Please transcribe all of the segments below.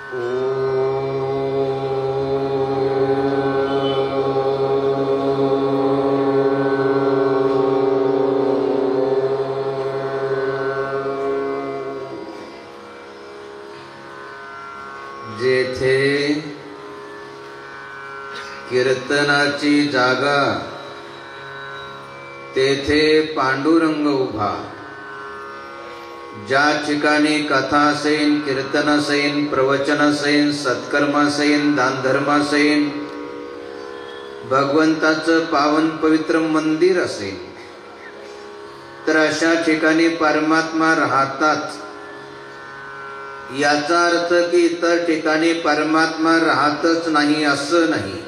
जेथे कीर्तनाची जागा तेथे पांडुरंग उभा. ज्या ठिकाणी कथा असेल, कीर्तन असेल, प्रवचन असेल, सत्कर्म असेल, दानधर्म असेल, भगवंताचं पावन पवित्र मंदिर असेल, तर अशा ठिकाणी परमात्मा राहतात. याचा अर्थ की इतर ठिकाणी परमात्मा राहतच नाही असं नाही.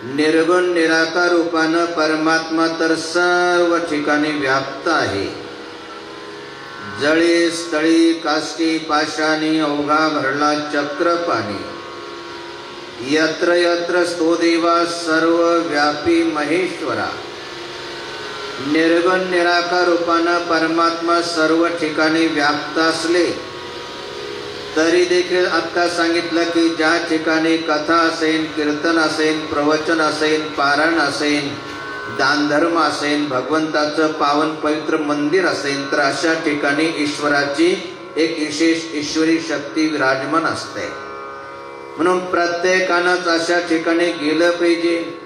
निर्गुण निराकार रूपानं परमात्मा तर सर्व ठिकाणी व्याप्त आहे. जळी स्थळी काष्टी पाशानी अवघा भरला चक्रपाणी. यत्र यत्र स्तो देवा सर्व व्यापी महेश्वरा. निर्गुण निराकार रूपानं परमात्मा सर्व ठिकाणी व्याप्त असले तरी देखील आता सांगितलं की ज्या ठिकाणी कथा असेल, कीर्तन असेल, प्रवचन असेल, पारायण असेल, दानधर्म असेल, भगवंताचं पावन पवित्र मंदिर असेल, तर अशा ठिकाणी ईश्वराची एक विशेष ईश्वरी शक्ती विराजमान असते. म्हणून प्रत्येकानंच अशा ठिकाणी गेलं पाहिजे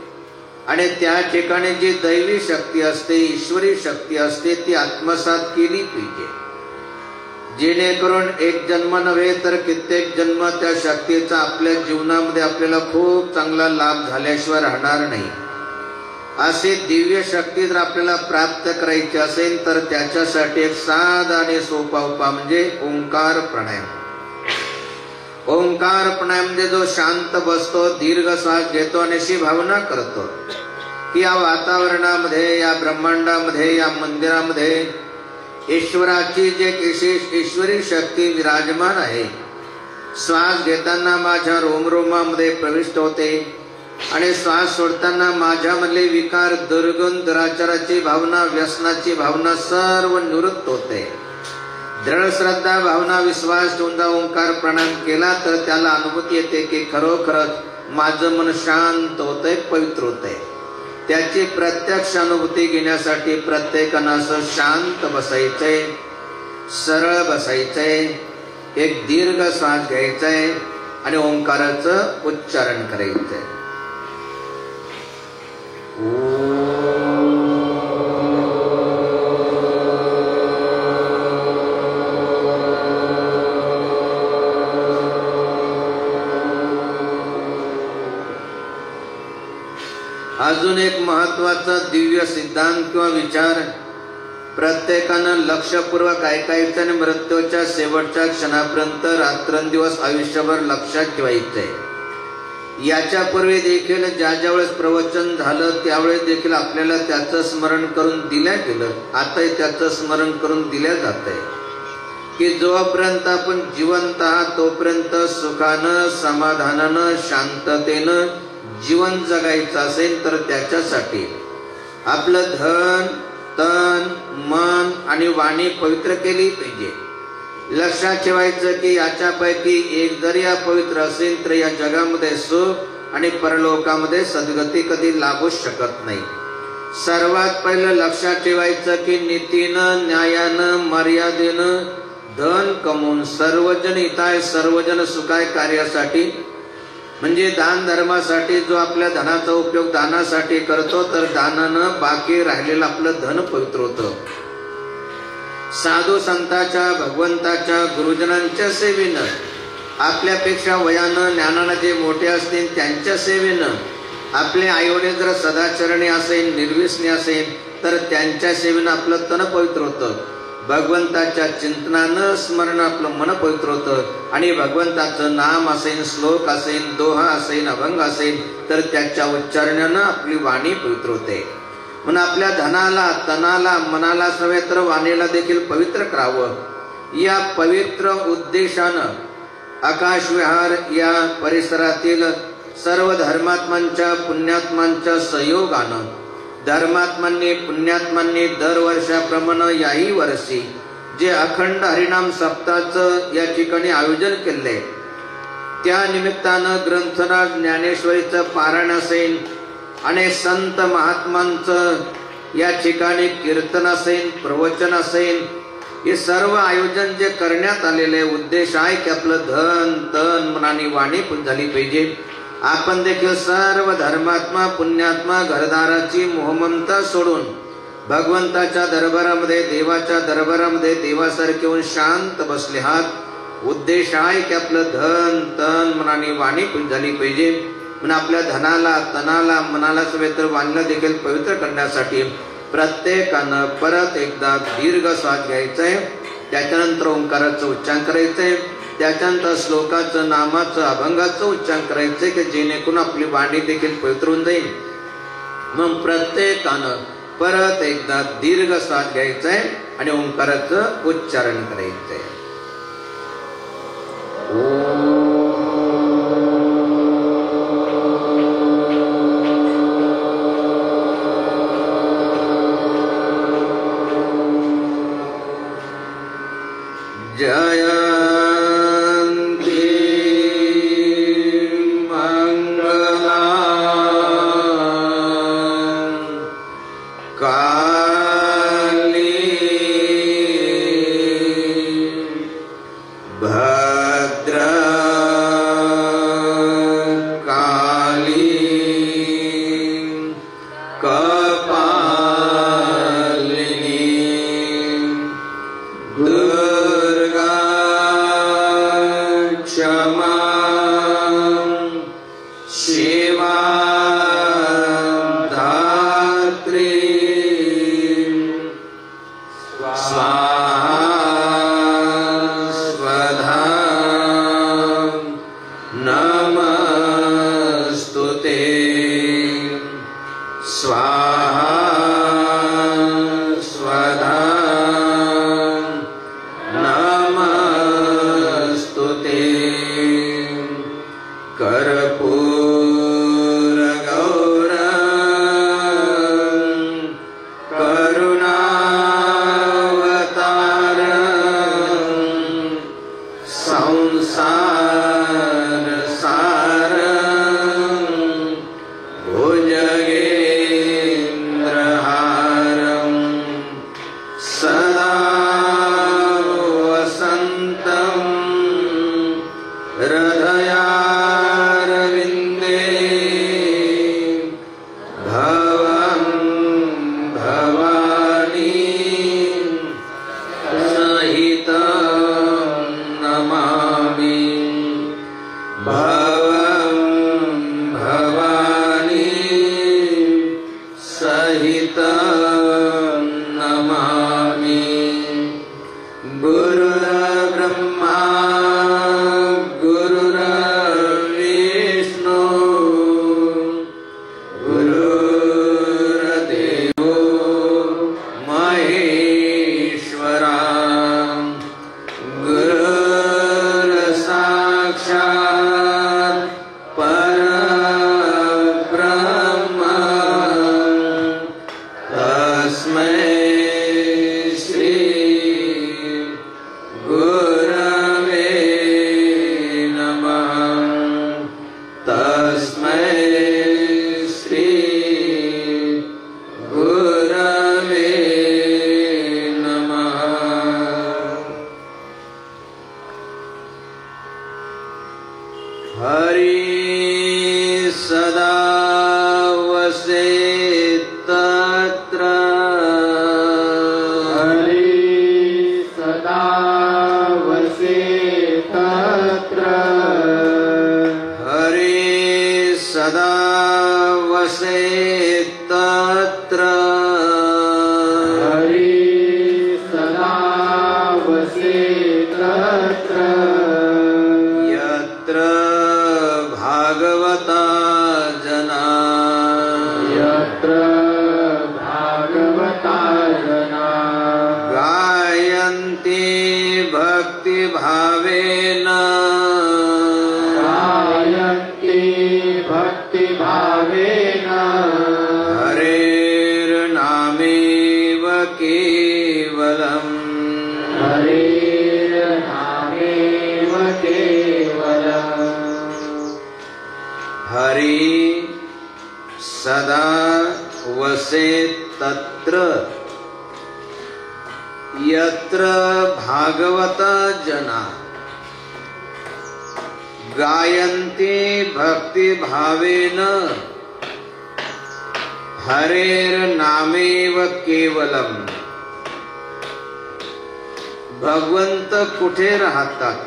आणि त्या ठिकाणी जी दैवी शक्ती असते, ईश्वरी शक्ती असते, ती आत्मसात केली पाहिजे. जेणेकरून एक जन्म नव्हे तर कित्येक जन्म त्या शक्तीचा आपल्या जीवनामध्ये आपल्याला खूप चांगला लाभ झाल्याशिवाय राहणार नाही. अशी दिव्य शक्ती जर आपल्याला प्राप्त करायची असेल तर त्याच्यासाठी एक साधा आणि सोपा उपाय म्हणजे ओंकार प्राणायाम. ओंकार प्राणायाम म्हणजे जो शांत बसतो, दीर्घ श्वास घेतो आणि अशी भावना करतो की या वातावरणामध्ये, या ब्रह्मांडामध्ये, या मंदिरामध्ये ईश्वराची जे विशेष ईश्वरी शक्ती विराजमान आहे. श्वास घेताना माझ्या रोमरोमामध्ये प्रविष्ट होते आणि श्वास सोडताना माझ्यामधले विकार, दुर्गुण, दुराचाराची भावना, व्यसनाची भावना सर्व निवृत्त होते. दृढ श्रद्धा, भावना, विश्वास ठेवून ओंकार प्राणायाम केला तर त्याला अनुभूती येते की खरोखरच माझं मन शांत होतंय, पवित्र होतंय. त्याची प्रत्यक्ष अनुभूती घेण्यासाठी प्रत्येकानं असं शांत बसायचंय, सरळ बसायचंय, एक दीर्घ श्वास घ्यायचाय आणि ओंकाराचं उच्चारण करायचंय. अजून एक महत्वाचा दिव्य सिद्धांत किंवा विचार प्रत्येकानं लक्षपूर्वक ऐकायचं आणि मृत्यूच्या शेवटच्या क्षणापर्यंत रात्रंदिवस आयुष्यभर लक्षात ठेवायचंय. याच्यापूर्वी देखील ज्या ज्यावेळेस प्रवचन झालं त्यावेळेस देखील आपल्याला त्याचं स्मरण करून दिल्या गेलं. आताही त्याचं स्मरण करून दिल्या जातंय की जोपर्यंत आपण जिवंत आहात तोपर्यंत सुखानं, समाधानानं, शांततेनं जीवन जगायचं असेल तर त्याच्यासाठी आपलं धन, तन, मन आणि वाणी पवित्र केली पाहिजे. लक्षात ठेवायचं की याच्यापैकी एक जर या पवित्र असेल तर या जगामध्ये सुख आणि परलोकामध्ये सद्गती कधी लागूच शकत नाही. सर्वात पहिलं लक्षात ठेवायचं की नीतीनं, न्यायानं, मर्यादेनं धन कमवून सर्वजन हिताय, सर्वजन सुखाय कार्यासाठी म्हणजे दान धर्मासाठी जो आपल्या धनाचा उपयोग दानासाठी करतो तर दानानं बाकी राहिलेलं आपलं धन पवित्र होतं. साधू संतांच्या, भगवंताच्या, गुरुजनांच्या सेवेनं, आपल्यापेक्षा वयानं, ज्ञानानं जे मोठे असतील त्यांच्या सेवेनं, आपले आईवडील जर सदाचरणी असेल, निर्व्यसनी असेल तर त्यांच्या सेवेनं आपलं तन पवित्र होतं. भगवंताच्या चिंतनानं, स्मरण आपलं मन पवित्र होतं आणि भगवंताचं नाम असेल, श्लोक असेल, दोहा असेल, अभंग असेल तर त्याच्या उच्चारणानं आपली वाणी पवित्र होते. म्हणून आपल्या धनाला, तनाला, मनाला नव्हे तर वाणीला देखील पवित्र करावं. या पवित्र उद्देशानं आकाश विहार या परिसरातील सर्व धर्मात्मांच्या, पुण्यात्मांच्या सहयोगानं धर्मात्मांनी, पुण्यात्मांनी दरवर्षाप्रमाणे याही वर्षी जे अखंड हरिनाम सप्ताहाचं या ठिकाणी आयोजन केलंय त्या निमित्तानं ग्रंथराज ज्ञानेश्वरीचं पारायण असेल, अनेक संत महात्मांचं या ठिकाणी कीर्तन असेल, प्रवचन असेल, हे सर्व आयोजन जे करण्यात आलेले उद्देश आहे की आपलं धन तन मनाने वाणी झाली पाहिजे. आपण देखील सर्व धर्मात्मा पुण्यात्मा घरदाराची मोहममता सोडून भगवंताच्या दरबारामध्ये, देवाच्या दरबारामध्ये देवासारखे होऊन शांत बसले आहात. उद्देश आहे की आपलं धन तन मनाने वाणी झाली पाहिजे. म्हणून आपल्या धनाला तनाला मनाला सवेत्र वाणीला देखील पवित्र करण्यासाठी प्रत्येकानं परत एकदा दीर्घ श्वास घ्यायचा आहे. त्याच्यानंतर ओंकाराचं उच्चारण करायचंय. त्याच्यानंतर श्लोकाचं नामाचं अभंगाचं उच्चारण करायचंय की जेणेकरून आपली वाणी देखील पवित्र होऊन जाईल. मग प्रत्येकानं परत एकदा दीर्घ श्वास घ्यायचाय आणि ओंकाराचं उच्चारण करायचंय. भक्ति भावेन हरे सदा वसे तत्र यत्र भागवत जना गायन्ति भक्ति भावेन हरेर नामेव केवलम. भगवंत कुठे राहतात?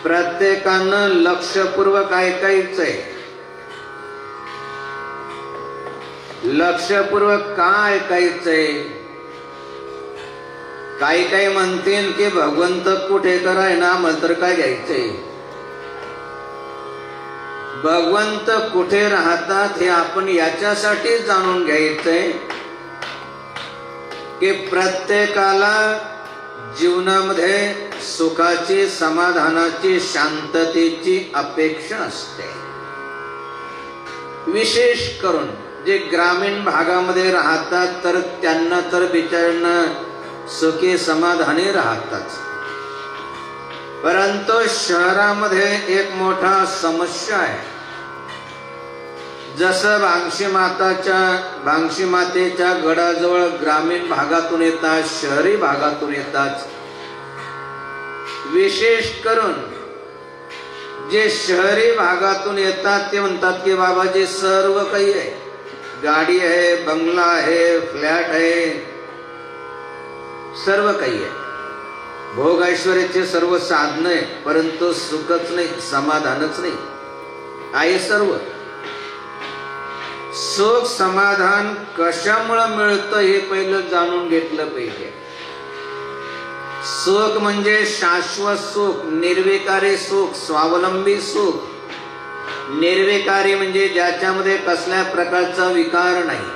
प्रत्येकानं लक्षपूर्वक ऐकायचंय. लक्षपूर्वक का ऐकायचंय? काही म्हणतील की भगवंत कुठे कराय ना आम्हाला तर काय घ्यायचंय. भगवंत कुठे राहतात हे आपण याच्यासाठी जाणून घ्यायचंय की प्रत्येकाला जीवनामध्ये सुखाची, समाधानाची, शांततेची अपेक्षा असते. विशेष करून जे ग्रामीण भागामध्ये राहतात तर त्यांना तर बिचाऱ्यांना सुखी समाधानी राहतात. परंतु शहरामध्ये एक मोठा समस्या आहे. जसं भांगशी मातेच्या गडाजवळ ग्रामीण भागातून येतात, शहरी भागातून येतात. विशेष करून जे शहरी भागातून येतात ते म्हणतात की बाबाजी सर्व काही आहे, गाडी आहे, बंगला आहे, फ्लॅट आहे, सर्व काही आहे, भोग ऐश्वर्याचे सर्व साधन आहे, परंतु सुखच नाही, समाधानच नाही आहे. सर्व सुख समाधान कशामुळे मिळतं हे पहिलं जाणून घेतलं पाहिजे. सुख म्हणजे शाश्वत सुख, निर्विकारी सुख, स्वावलंबी सुख. निर्विकारी म्हणजे ज्याच्यामध्ये कसल्या प्रकारचा विकार नाही.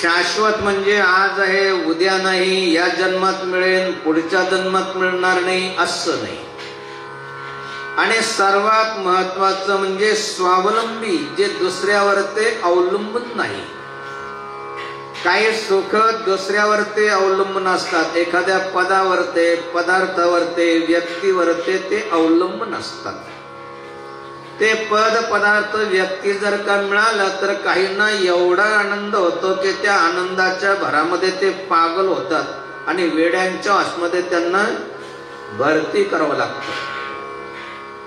शाश्वत म्हणजे आज आहे, उद्या नाही, या जन्मात मिळेल, पुढच्या जन्मात मिळणार नाही असं नाही. आणि सर्वात महत्वाचं म्हणजे स्वावलंबी, जे दुसऱ्यावर ते अवलंबून नाही. काही सुख दुसऱ्यावर ते अवलंबून असतात. एखाद्या पदावर ते, पदार्थावर ते, व्यक्तीवर ते अवलंबून असतात. ते पद, पदार्थ, व्यक्ती जर का मिळालं तर काहींना एवढा आनंद होतो की त्या आनंदाच्या भरामध्ये ते पागल होतात आणि वेड्यांच्या आसमध्ये त्यांना भरती करावं लागतं.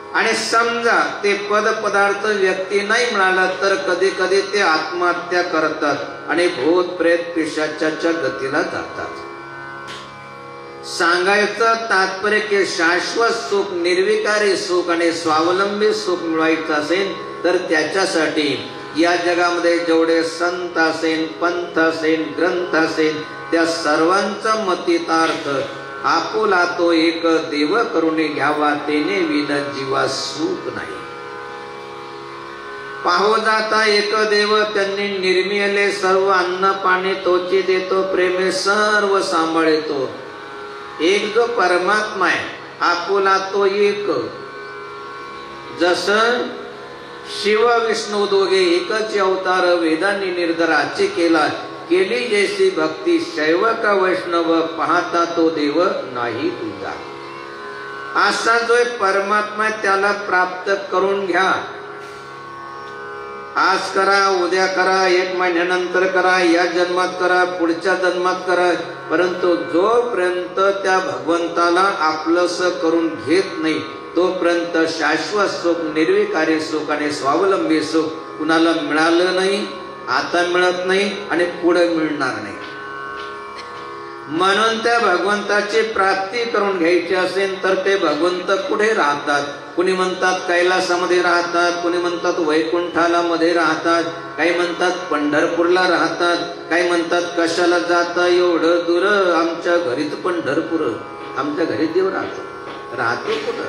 आणि समजा ते पद, पदार्थ, व्यक्ती नाही मिळाला तर कधी कधी ते आत्महत्या करतात आणि भूत प्रेत पिशाचाच्या गतीला जातात. सांगायचं तात्पर्य की शाश्वत सुख, निर्विकारी सुख आणि स्वावलंबी सुख मिळवायचं असेल तर त्याच्यासाठी या जगामध्ये जेवढे संत असेल, पंथ असेल, ग्रंथ असेल, त्या सर्वांचा मतितार्थ आपुला तो एक देव करून घ्यावा, तेने विन जीवा सुख नाही. पाहो जाता एक देव, त्यांनी निर्मिले सर्व, अन्न पाणी तोची देतो, प्रेमे सर्व सांभाळतो. एक जो परमात्मा आहे आपुला तो एक. जसं शिव विष्णू दोघे एकच अवतार, वेदांनी निर्धाराची केली जैसी भक्ती, शैव का वैष्णव, पाहता तो देव नाही तुझा. असा जो परमात्मा त्याला प्राप्त करून घ्या. आज करा, उद्या करा, 1 महिन्यानंतर करा, या जन्मात करा, पुढच्या जन्मात करा, परंतु जोपर्यंत त्या भगवंताला आपलंस करून घेत नाही तोपर्यंत शाश्वत सुख, निर्विकारी सुख आणि स्वावलंबी सुख कुणाला मिळालं नाही, आता मिळत नाही आणि पुढे मिळणार नाही. म्हणून त्या भगवंताची प्राप्ती करून घ्यायची असेल तर ते भगवंत कुठे राहतात? कुणी म्हणतात कैलासामध्ये राहतात, कुणी म्हणतात वैकुंठाला मध्ये राहतात, काही म्हणतात पंढरपूरला राहतात, काही म्हणतात कशाला जाता एवढं दूर, आमच्या घरीच पंढरपूर, आमच्या घरी देव राहतो कुठं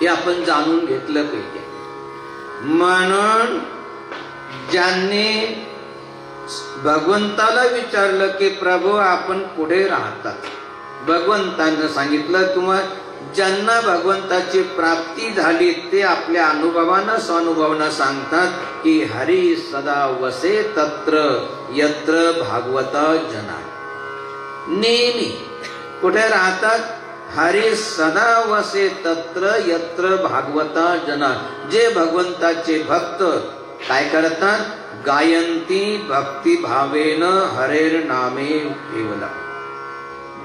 हे आपण जाणून घेतलं पाहिजे. म्हणून ज्यांनी भगवंताला विचारलं की प्रभू आपण कुठे राहतात, भगवंतानं सांगितलं, किंवा ज्यांना भगवंताची प्राप्ती झाली ते आपल्या अनुभवानं स्वानुभवानं सांगतात की हरी सदा वसे तत्र यत्र भागवता जना. नेहमी कुठे राहतात? हरी सदा वसे तत्र यत्र भागवता जना. जे भगवंताचे भक्त काय करतात? गायंती भक्ती भावेन हरेर नामे केवला.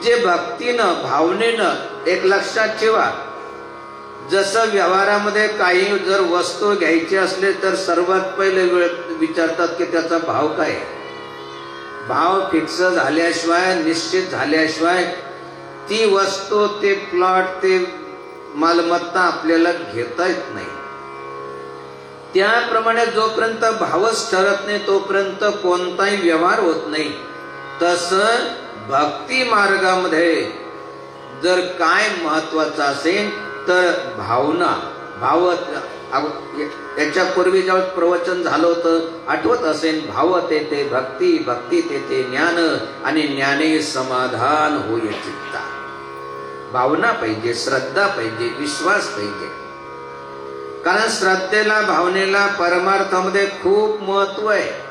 जे भक्तीनं भावनेनं, एक लक्षात ठेवा, जसं व्यवहारामध्ये काही जर वस्तू घ्यायची असले तर सर्वात पहिले विचारतात की त्याचा भाव काय आहे. भाव फिक्स झाल्याशिवाय, निश्चित झाल्याशिवाय ती वस्तू, ते प्लॉट, ते मालमत्ता आपल्याला घेता येत नाही. त्याप्रमाणे जोपर्यंत भावच ठरत नाही तोपर्यंत कोणताही व्यवहार होत नाही. तसं भक्ती मार्गामध्ये जर काय महत्वाचं असेल तर भावना, याच्यापूर्वी जेव्हा प्रवचन झालं होतं आठवत असेल, भाव तेथे भक्ती, भक्ती तेथे ज्ञान, आणि ज्ञाने समाधान होय चित्ता. भावना पाहिजे, श्रद्धा पाहिजे, विश्वास पाहिजे. कारण श्रद्धेला, भावनेला परमार्थामध्ये खूप महत्व आहे.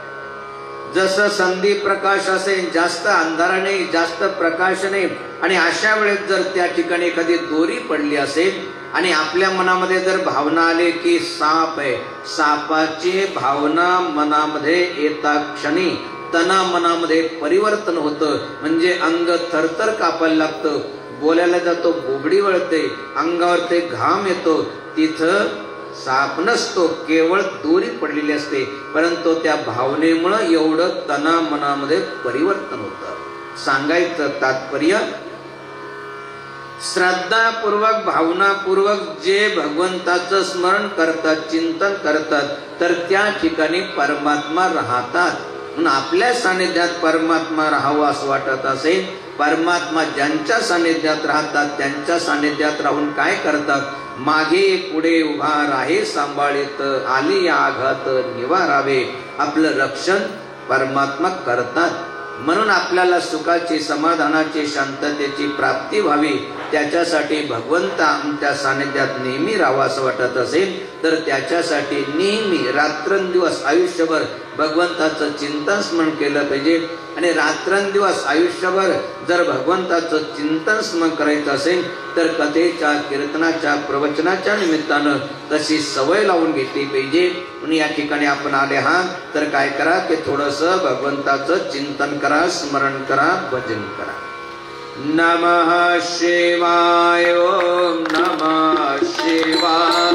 जसं संधी प्रकाश असेल, जास्त अंधारा नाही, जास्त प्रकाश नाही, आणि अशा वेळेस जर त्या ठिकाणी एखादी दोरी पडली असेल आणि आपल्या मनामध्ये जर भावना आली की साप आहे, सापाची भावना मनामध्ये येता क्षणी तना मनामध्ये परिवर्तन होतं. म्हणजे अंग थरथर कापायला लागतं, बोलायला जातो बोबडी वळते, अंगावर ते घाम येतो. तिथं साप नसतो, केवळ दोरी पडलेली असते, परंतु त्या भावनेमुळे एवढं तना मनामध्ये परिवर्तन होतं. सांगायचं तात्पर्य, श्रद्धापूर्वक, भावनापूर्वक जे भगवंताचं स्मरण करतात, चिंतन करतात, तर त्या ठिकाणी परमात्मा राहतात. म्हणून आपल्या सानिध्यात परमात्मा राहावं असं वाटत असेल, परमात्मा ज्यांच्या सानिध्यात राहतात त्यांच्या सानिध्यात राहून काय करतात? मागे पुढे उभा राहे सांभाळीत, आली आघात निवारावे. आपलं रक्षण परमात्मा करतात. म्हणून आपल्याला सुखाची, समाधानाची, शांततेची प्राप्ती व्हावी, त्याच्यासाठी भगवंता आमच्या सानिध्यात नेहमी राहावं असं वाटत असेल तर त्याच्यासाठी नेहमी रात्रंदिवस आयुष्यभर भगवंताचं चिंतन स्मरण केलं पाहिजे. आणि रात्रंदिवस आयुष्यभर जर भगवंताचं चिंतन स्मरण करायचं असेल तर कथेच्या, कीर्तनाच्या, प्रवचनाच्या निमित्तानं तशी सवय लावून घेतली पाहिजे. म्हणून या ठिकाणी आपण आले आहात तर काय करा की थोडंसं भगवंताचं चिंतन करा, स्मरण करा, भजन करा. नमः शिवाय. ओम नमः शिवाय.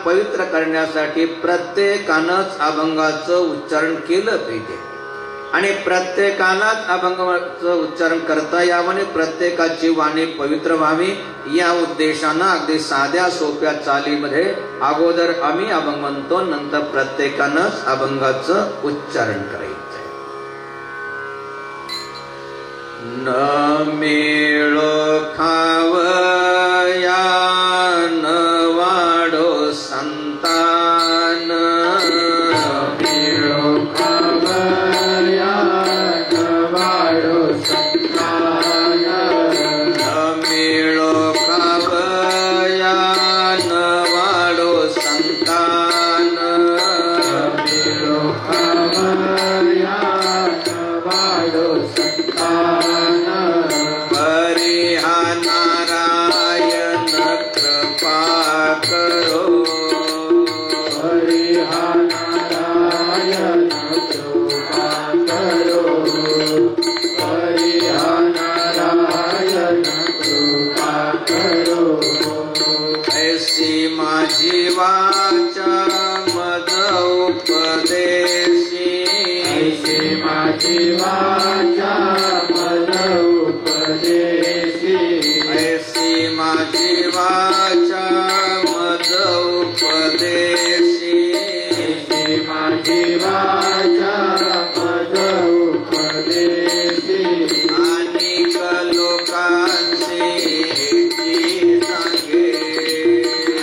पवित्र करण्यासाठी प्रत्येकानंच अभंगाचं उच्चारण केलं पाहिजे. आणि प्रत्येकालाच अभंगाचं उच्चारण करता यावं आणि प्रत्येकाची वाणी पवित्र व्हावी या उद्देशानं अगदी साध्या सोप्या चालीमध्ये अगोदर आम्ही अभंग म्हणतो, नंतर प्रत्येकानंच अभंगाचं उच्चारण करायचंय. न मेळो खावया न वाढो संतान, मेळो खावया न वाढो संतान, न मेळो खावया न वाढो संतान, मेळो खावया न वाढो संतान. हरी हा नारायण माझी वाचा मज उपदेशी माझी वाचा मज उपदेशी अनेक लोकांशी हेची सांगे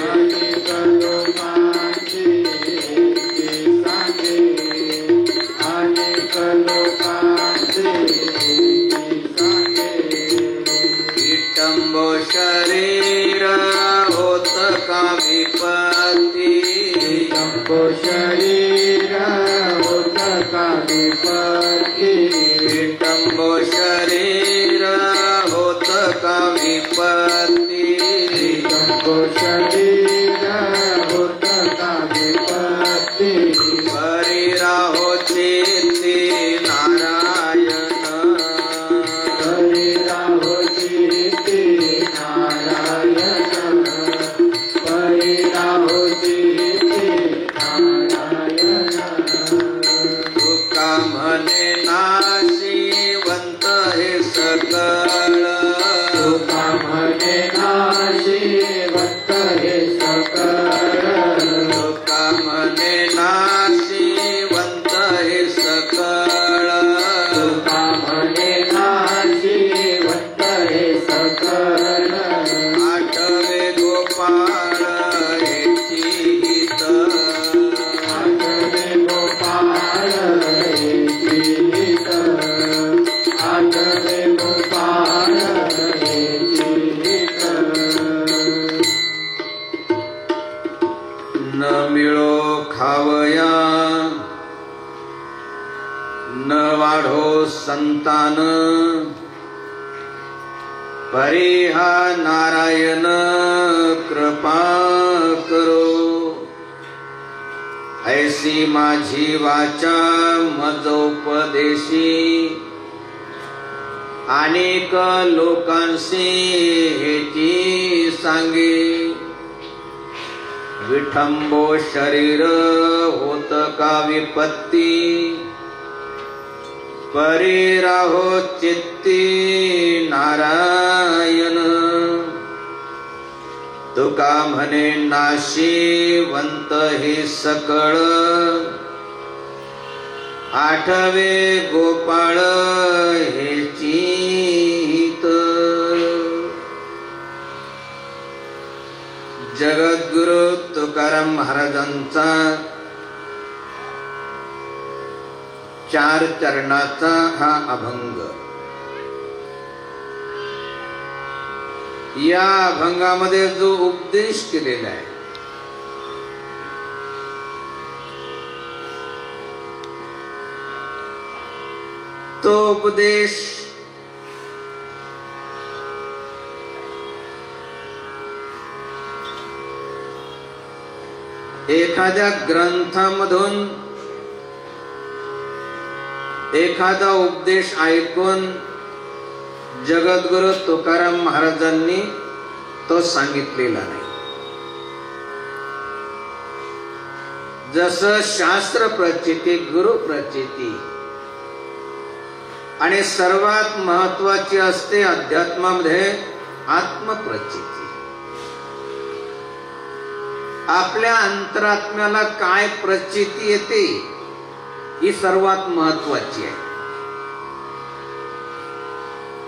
अनेक लोकांची हेची सांगे अनेक लोकांची हेची सांगे विटंब शरीर होत का विपत्ती विटंब शरीर होत का विपत्ती विटंब शरीर होत का विपत्ती विटंब शरीर होत का विपत्ती परी राहो चित्ती नारायण हरि राहो चित्ती नारायण हरि राहो चित्ती नारायण तुका म्हणे नाशिवंत हे सकळ तुका म्हणे नाशिवंत हे सकळ तुका म्हणे नाशिवंत हे सकळ तुका म्हणे नाशिवंत हे सकळ आठवे गोपाळ हेची गीत आठवे गोपाळ हेची गीत आठवे गोपाळ हेची गीत न मिळो खावया न वाढो संतान परिहा नारायण कृपा करो ऐसी माझी वाचा मज उपदेशी अनेक लोकांशी हेची सांगे विठंबो शरीर होत का विपत्ती परी राहो चित्ती नारायण तुका म्हणे नाशिवंत हे सकळ आठवे गोपाळ हेची हित जगद्गुरु तुकाराम महाराजांचा 4 चरणाचा हा अभंग. या अभंगामध्ये जो उपदेश केलेला आहे तो उपदेश एखाद्या ग्रंथामधून एखादा उपदेश ऐकून जगद्गुरु तुकाराम महाराजांनी तो सांगितलेला नाही. जसं शास्त्र प्रचिती, गुरु प्रचिती आणि सर्वात महत्वाची असते अध्यात्मामध्ये आत्मप्रचिती. आपल्या अंतरात्म्याला काय प्रचिती येते ही सर्वात महत्वाची आहे.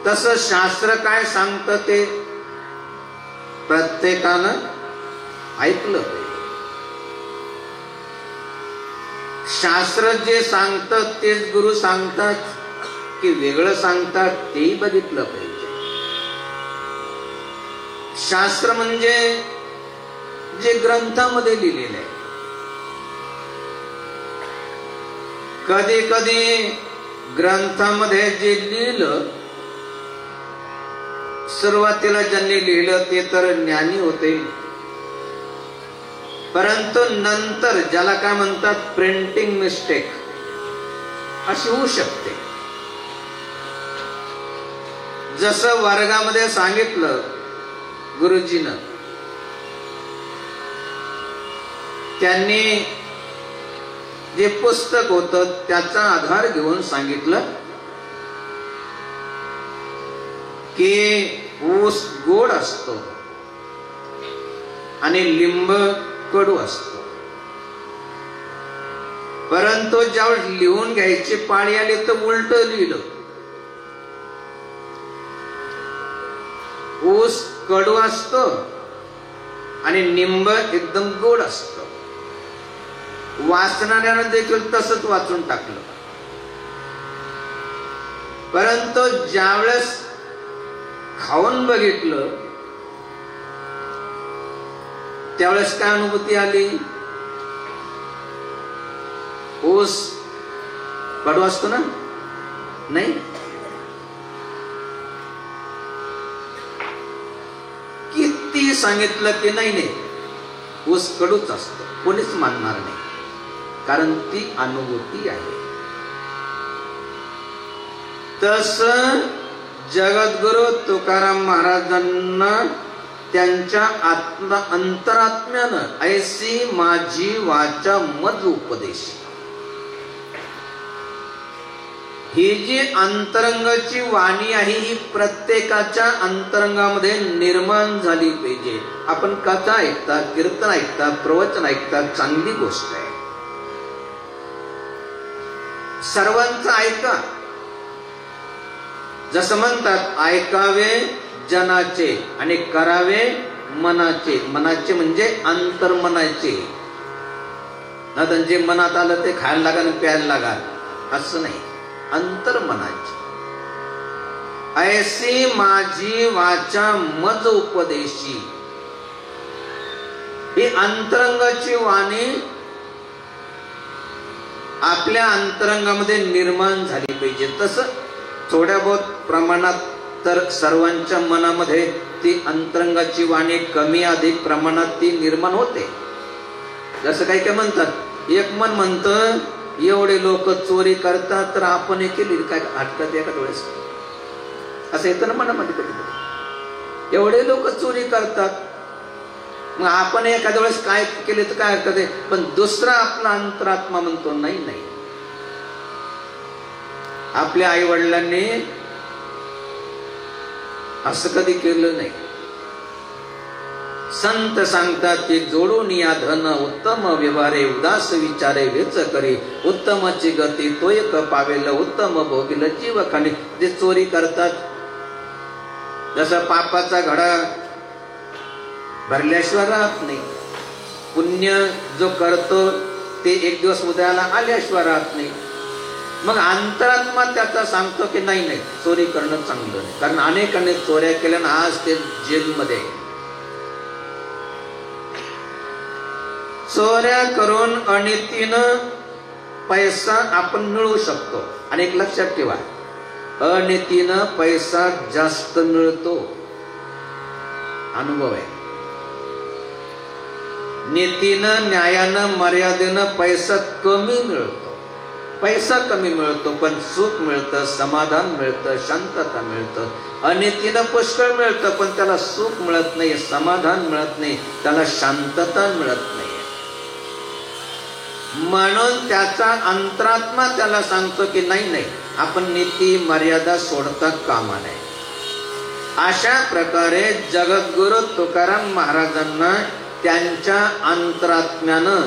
तसं शास्त्र काय सांगतं ते प्रत्येकानं ऐकलं पाहिजे. शास्त्र जे सांगतात तेच गुरु सांगतात की वेगळं सांगतात तेही बघितलं पाहिजे. शास्त्र म्हणजे जे ग्रंथामध्ये लिहिलेलं आहे. कधी कधी ग्रंथामध्ये जे लिहिलं, सुरुवातीला ज्यांनी लिहिलं ते तर ज्ञानी होते, परंतु नंतर ज्याला काय म्हणतात प्रिंटिंग मिस्टेक अशी होऊ शकते. जसं वर्गामध्ये सांगितलं गुरुजीनं, त्यांनी जे पुस्तक होतं त्याचा आधार घेऊन सांगितलं की ऊस गोड असतो आणि लिंब कडू असतो. परंतु ज्यावेळेस लिहून घ्यायची पाळी आली तर उलट लिहिलं. ऊस कडू असतो आणि निंब एकदम गोड असतो. वाचणाऱ्यानं देखील तसंच वाचून टाकलं. परंतु ज्यावेळेस खाऊन बघितलं त्यावेळेस काय अनुभूती आली? ऊस कडू असतो ना? नाही. किती सांगितलं की नाही ऊस कडूच असतो, कोणीच मानणार नाही, कारण ती अनुभूती आहे. तस जगद्गुरु तुकाराम महाराजांना त्यांच्या अंतरात्म्यानं ऐसी माझी वाचा मज उपदेश, ही जी अंतरंगाची वाणी आहे ही प्रत्येकाच्या अंतरंगामध्ये निर्माण झाली पाहिजे. आपण कथा ऐकता, कीर्तन ऐकता, प्रवचन ऐकता, चांगली गोष्ट आहे. सर्वांचं ऐका. जसं म्हणतात ऐकावे जनाचे आणि करावे मनाचे. मनाचे म्हणजे अंतर्मनाचे, ना जे मनात आलं ते खायला लागा आणि प्यायला लागा असं नाही. अंतर्मनाची. ऐसी माझी वाचा मज उपदेशी, ही अंतरंगाची वाणी आपल्या अंतरंगामध्ये निर्माण झाली पाहिजे. तसं थोड्या बहुत प्रमाणात तर सर्वांच्या मनामध्ये ती अंतरंगाची वाणी कमी अधिक प्रमाणात ती निर्माण होते. जसं काही काय म्हणतात, एक मन म्हणतं एवढे लोक चोरी करतात तर आपण केली काय हटकत एका डोळ्यास, असं येतं ना मनामध्ये कधी. एवढे लोक चोरी करतात मग आपण एखाद्या वेळेस काय केले तर काय हरकत आहे. पण दुसरा आपला अंतरात्मा म्हणतो नाही नाही. आपल्या आई वडिलांनी असं कधी केलं नाही. संत सांगतात की जोडून या धन उत्तम व्यवहारे, उदास विचारे वेच करी, उत्तमाची गती तो एक पावेल, उत्तम भोगिल जीव खाली. जे चोरी करतात, जसं पापाचा घडा भरल्याशिवाय राहत नाही, पुण्य जो करतो ते एक दिवस उदयाला आल्याशिवाय राहत नाही. मग अंतरात्मा त्याचा सांगतो की नाही नाही चोरी करणं चांगलं नाही, कारण अनेकांनी चोऱ्या केल्या ना आज ते जेलमध्ये. चोऱ्या करून अनितीनं पैसा आपण मिळवू शकतो. आणि एक लक्षात ठेवा, अनितीनं पैसा जास्त मिळतो, अनुभव आहे. नीतीनं न्यायानं मर्यादेनं पैसा कमी मिळतो. पैसा कमी मिळतो पण सुख मिळतं, समाधान मिळतं, शांतता मिळतं. अनितीनं पुष्कळ मिळतं पण त्याला सुख मिळत नाही, समाधान मिळत नाही, त्याला शांतता मिळत नाही. म्हणून त्याचा अंतरात्मा त्याला सांगतो की नाही नाही आपण नीती मर्यादा सोडता कामा नये. अशा प्रकारे जगद्गुरु तुकाराम महाराजांना त्यांच्या अंतरात्म्यानं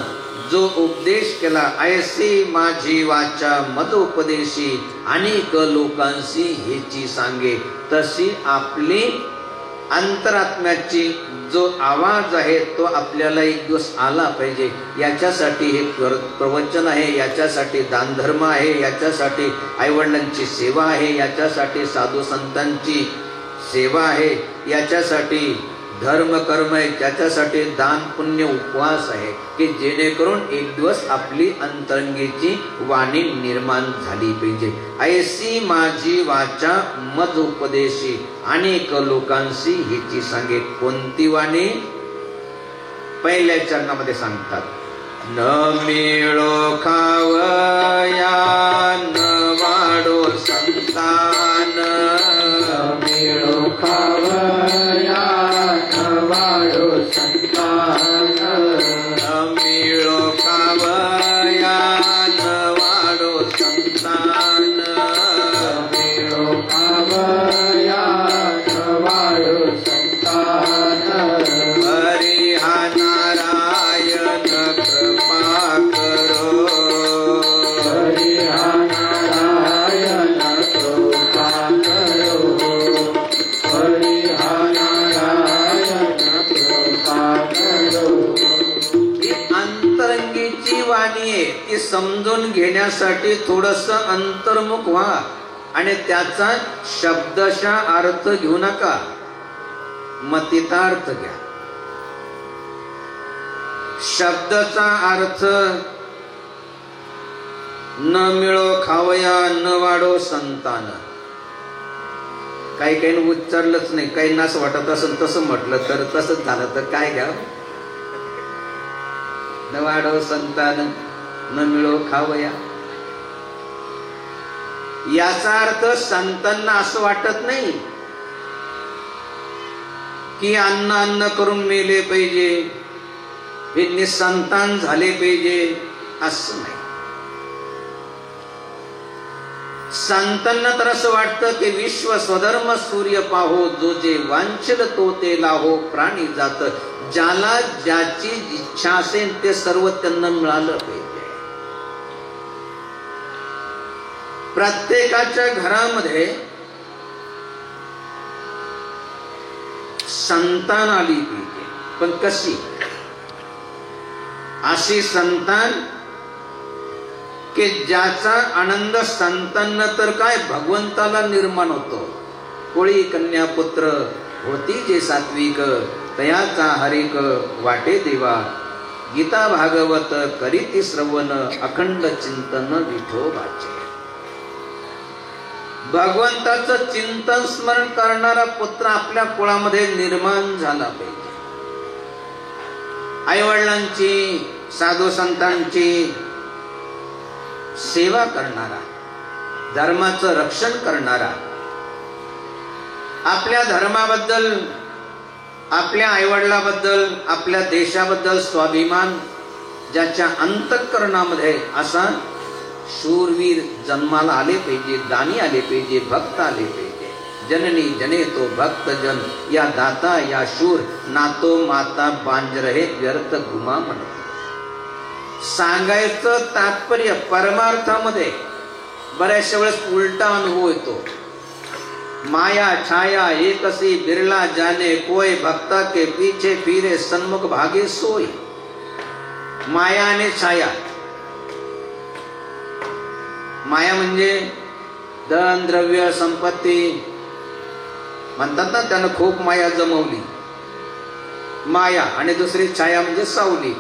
जो उपदेश केला, ऐसी माझी वाचा मद उपदेशी, अनेक लोकांशी हेची सांगे, तशी आपली अंतरात्म्याची जो आवाज आहे तो आपल्याला एक दिवस आला पाहिजे. याच्यासाठी हे प्रवचन आहे, याच्यासाठी दानधर्म आहे, याच्यासाठी आईवडिलांची सेवा आहे, याच्यासाठी साधू संतांची सेवा आहे, याच्यासाठी धर्म कर्म आहे, त्याच्यासाठी दान पुण्य उपवास आहे, की जेणेकरून एक दिवस आपली अंतरंगीची वाणी निर्माण झाली पाहिजे. ऐसी माझी वाचा मज उपदेशी, अनेक लोकांशी हिची सांगे. कोणती वाणी? पहिल्या चरणामध्ये सांगतात, न मिळो खावया न वाढो संतान, न मिळो खावया न वाढो संतान, न मिळो खावया न वाढो संतान, न मिळो खावया न वाढो संतान, हरिहा समजून घेण्यासाठी थोडस अंतर्मुख व्हा आणि त्याचा शब्दशः अर्थ घेऊ नका, मतितार्थ घ्या. शब्दाचा अर्थ न मिळो खावया न वाढो संतान. काही काही उच्चारलंच नाही, काही नास वाटत असेल तसं म्हटलं तर तसंच झालं तर काय घ्या. न वाढो संतान न मिळो खावया, याचा अर्थ संतांना असं वाटत नाही की अन्न अन्न करून मेले पाहिजे, हे निसंतान झाले पाहिजे, असं नाही. संतांना तर असं वाटतं की विश्व स्वधर्म सूर्य पाहो, जो जे वांछल तो ते लाहो, प्राणी जात ज्याला ज्याची इच्छा असेल ते सर्व त्यांना मिळालं पाहिजे. प्रत्येकाच्या घरामध्ये संतान आली पाहिजे, पण कशी? अशी संतान की ज्याचा आनंद संतांना तर काय भगवंताला निर्माण होतो. कोळी कन्या पुत्र होती जे सात्विक, तयाचा हरिक वाटे देवा, गीता भागवत करीती श्रवण, अखंड चिंतन विठोबाचे. भगवंताचं चिंतन स्मरण करणारा पुत्र आपल्या कुळामध्ये निर्माण झाला पाहिजे. आई वडिलांची साधू संतांची सेवा करणारा, धर्माचं रक्षण करणारा, आपल्या धर्माबद्दल, आपल्या आईवडिलाबद्दल, आपल्या देशाबद्दल स्वाभिमान ज्याच्या अंतःकरणामध्ये असा शूरवीर जन्माला आले पाहिजे, दानी आले पाहिजे, भक्त आले पाहिजे. जननी जने तो भक्त जन, या दाता या शूर, नातो माता बांज रहे व्यर्थ गुमा म्हणतो. सांगायचं तात्पर्य परमार्थामध्ये बऱ्याचशा वेळेस उलटा अनुभव येतो. माया छाया एकसी बिरला जाने कोय, भक्ता के पीछे फिरे सन्मुख भागे सोय. माया आणि छाया. माया म्हणजे धन द्रव्य संपत्ती म्हणतात ना, त्यानं खूप माया जमवली, माया. आणि दुसरी छाया म्हणजे सावली.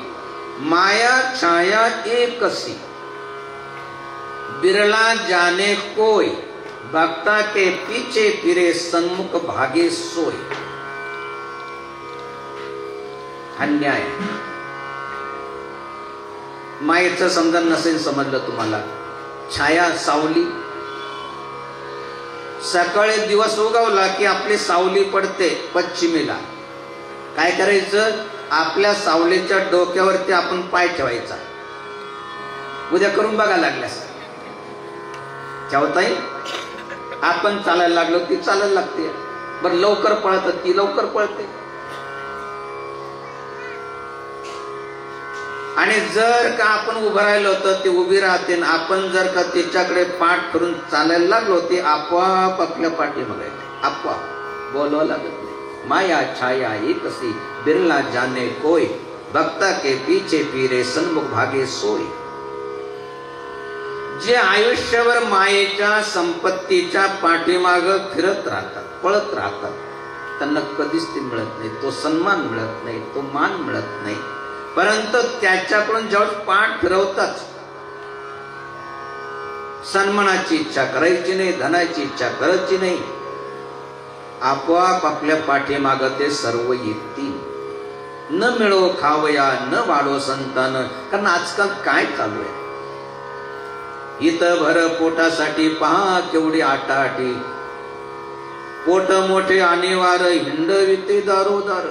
माया छाया एकसी बिरला जाने कोय, भक्ता के पीछे फिरे सन्मुख भागे सोय. अन्याय. मायेचं समजा नसेल समजलं तुम्हाला. छाया सावली. सकाळी दिवस उगवला की आपली सावली पडते पश्चिमेला. काय करायचं? आपल्या सावलीच्या डोक्यावरती आपण पाय ठेवायचा. उद्या करून बघा लागल्यास. ठेवता येईल? आपण चालायला लागलो ती चालायला लागते. बरं लवकर पळत ती लवकर पळते. आणि जर का आपण उभं राहिलो तर ती उभी राहते. आपण जर का तिच्याकडे पाठ करून चालायला लागलो ती आपोआप आपल्या पाठीमागे येते. आपोआप बोलवा लागत नाही. माया छाया एकसी बिरला जाने कोय, भक्ता के पीछे फिरे सन्मुख भागे सोय. जे आयुष्यभर मायेच्या संपत्तीच्या पाठीमाग फिरत राहतात, पळत राहतात, त्यांना कधीच ते मिळत नाही. तो सन्मान मिळत नाही, तो मान मिळत नाही. परंतु त्याच्याकडून जेव्हा पाठ फिरवतात, सन्मानाची इच्छा करायची नाही, धनाची इच्छा करायची नाही, आपोआप आपल्या पाठीमाग ते सर्व येतील. न मिळो खावया न वाढो संतान. कारण आजकाल काय चालू आहे? इथं भर पोटासाठी पहा केवढी आटाआटी. पोट मोठे आणीवार हिंडविते दारोदार.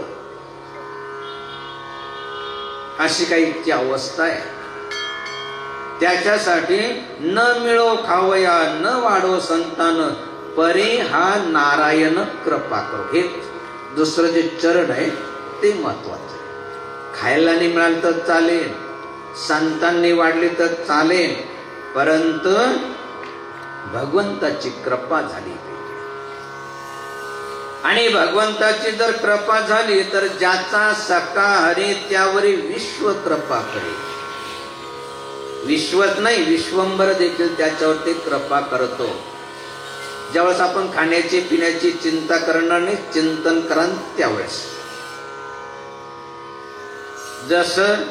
अशी काही इतकी अवस्था आहे. त्याच्यासाठी न मिळो खावया न वाढो संतान, परी हा नारायण कृपा करो. हे दुसरं जे चरण आहे ते महत्वाचं आहे. खायला नाही मिळालं तर चालेल, संतांनी वाढली तर चालेल, परंतु भगवंताची कृपा झाली पाहिजे. आणि भगवंताची जर कृपा झाली तर ज्याचा सखा हरी त्यावरी विश्व कृपा करेल. विश्वच नाही, विश्वंभर देखील त्याच्यावरती कृपा करतो. ज्यावेळेस आपण खाण्याची पिण्याची चिंता करणार नाही, चिंतन कराल त्यावेळेस. जसं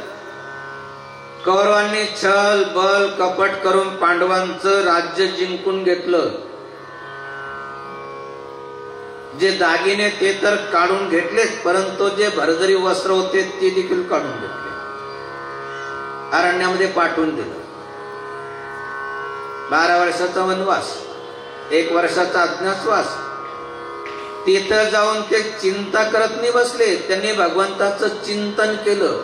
कौरवांनी छल बल कपट करून पांडवांचं राज्य जिंकून घेतलं, जे दागिने ते तर काढून घेतलेच, परंतु जे भरजरी वस्त्र होते ते देखील काढून घेतले, अरण्यामध्ये पाठवून दिलं. 12 वर्षाचा वनवास, 1 वर्षाचा अज्ञातवास. तिथं जाऊन ते चिंता करत नाही बसले, त्यांनी भगवंताचं चिंतन केलं.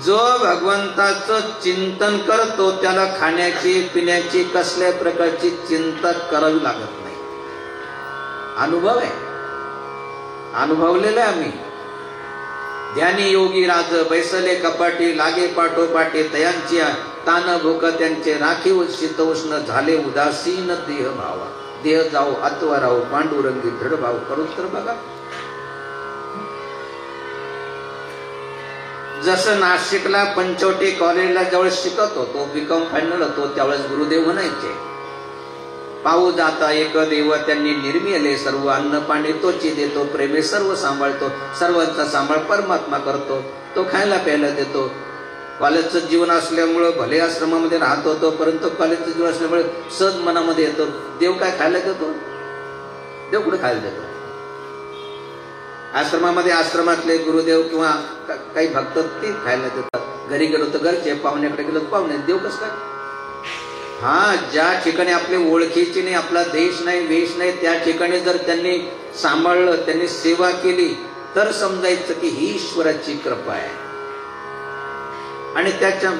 जो भगवंताचं चिंतन करतो त्याला खाण्याची पिण्याची कसल्या प्रकारची चिंता करावी लागत नाही. अनुभव आहे, अनुभवलेलं आहे आम्ही. ध्यानी योगी राज बैसले कपाटी, लागे पाठोपाठी तयांची तान भूक त्यांचे, राखीव शीतोष्ण झाले उदासीन देह भावा. देह जाऊ अथवा राहू पांडुरंगी दृढ भाव करू. तर बघा, जसं नाशिकला पंचवटी कॉलेजला ज्यावेळेस शिकत होतो, बीकॉम फायनल होतो, त्यावेळेस गुरुदेव म्हणायचे, पाहू जाता एक देव त्यांनी निर्मिले सर्व, अन्न पाणी तोची देतो, प्रेमे सर्व सांभाळतो, सर्वांचा सांभाळ परमात्मा करतो, तो खायला प्यायला देतो. कॉलेजचं जीवन असल्यामुळं भले आश्रमामध्ये राहत होतो, परंतु कॉलेजचं जीवन असल्यामुळे सहज मनामध्ये येतो, देव काय खायला देतो? देव कुठे खायला देतो? आश्रमामध्ये आश्रमातले गुरुदेव किंवा काही भक्त ते खायला देतात. घरी गेलो तर घरचे, पाहुण्याकडे गेलो तर पाहुणे. देव कसं काय? हा, ज्या ठिकाणी आपले ओळखीचे नाही, आपला देश नाही, वेश नाही, त्या ठिकाणी जर त्यांनी सांभाळलं, त्यांनी सेवा केली, तर समजायचं की ही ईश्वराची कृपा आहे. आणि त्याच्या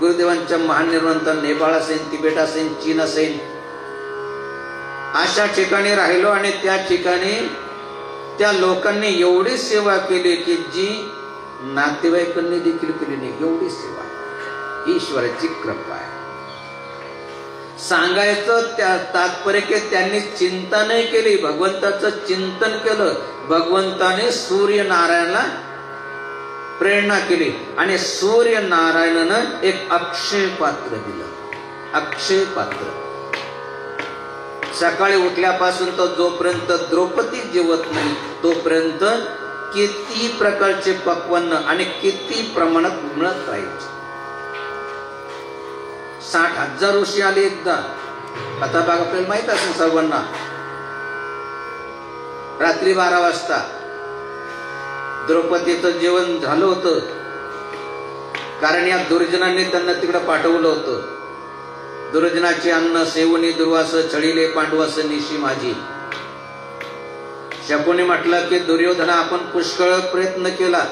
गुरुदेवांच्या महान निर्वंतर नेपाळ असेल, तिबेट असेल, चीन असेल, अशा ठिकाणी राहिलो आणि त्या ठिकाणी त्या लोकांनी एवढी सेवा केली की जी नातेवाईकांनी देखील केली नाही, एवढी सेवा. ईश्वराची कृपा आहे. सांगायचं त्या तात्पर्य की त्यांनी चिंता नाही केली, भगवंताचं चिंतन केलं. भगवंताने सूर्यनारायणाला प्रेरणा केली आणि सूर्यनारायणानं एक अक्षय पात्र दिलं. अक्षय पात्र. सकाळी उठल्यापासून तो जोपर्यंत द्रौपदी जेवत नाही तोपर्यंत किती प्रकारचे पक्वान्न आणि किती प्रमाणात मिळत राहायचे. 60,000 ऋषी आले एकदा. आता बघा, आपल्याला माहित असेल सर्वांना, रात्री 12 वाजता द्रौपदीचं जेवण झालं होतं, कारण या दुर्जनांनी त्यांना तिकडे पाठवलं होतं. दुर्जनाचे अन्न सेवनी दुर्वास, छळीले पांडवास निशी माझी. शकुनी म्हटलं की दुर्योधना, आपण पुष्कळ प्रयत्न केला,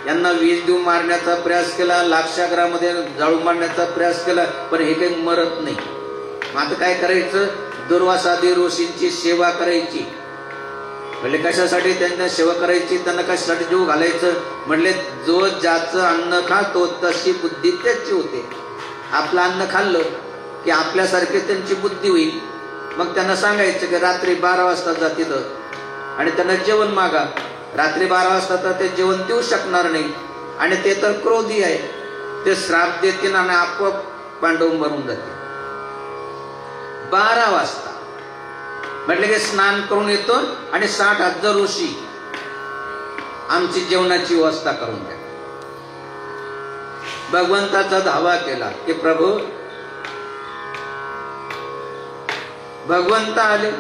यांना विष देऊन मारण्याचा प्रयास केला, लाक्षागृहामध्ये जाळून मारण्याचा प्रयास केला, पण हे काही मरत नाही. मग आता काय करायचं? दुर्वासादी ऋषींची सेवा करायची. म्हणजे कशासाठी त्यांना सेवा करायची? त्यांना कशासाठी जीव घालायचं? म्हणले, जो ज्याचं अन्न खातो तशी बुद्धी त्याची होते. आपलं अन्न खाल्लं की आपल्यासारखे त्यांची बुद्धी होईल. मग त्यांना सांगायचं की रात्री 12 वाजता जा तिथं आणि त्यांना जेवण मागा. रात्री 12 वाजता तर ते जेवण देऊ शकणार नाही आणि ते तर क्रोधी आहे, ते श्राप देतील आणि आपोआप पांडव मरून जातील. 12 वाजता म्हटलं की स्नान करून येतो आणि 60,000 ऋषी आमची जेवणाची व्यवस्था करून द्या. भगवंताचा धावा केला की प्रभू. भगवंत आले.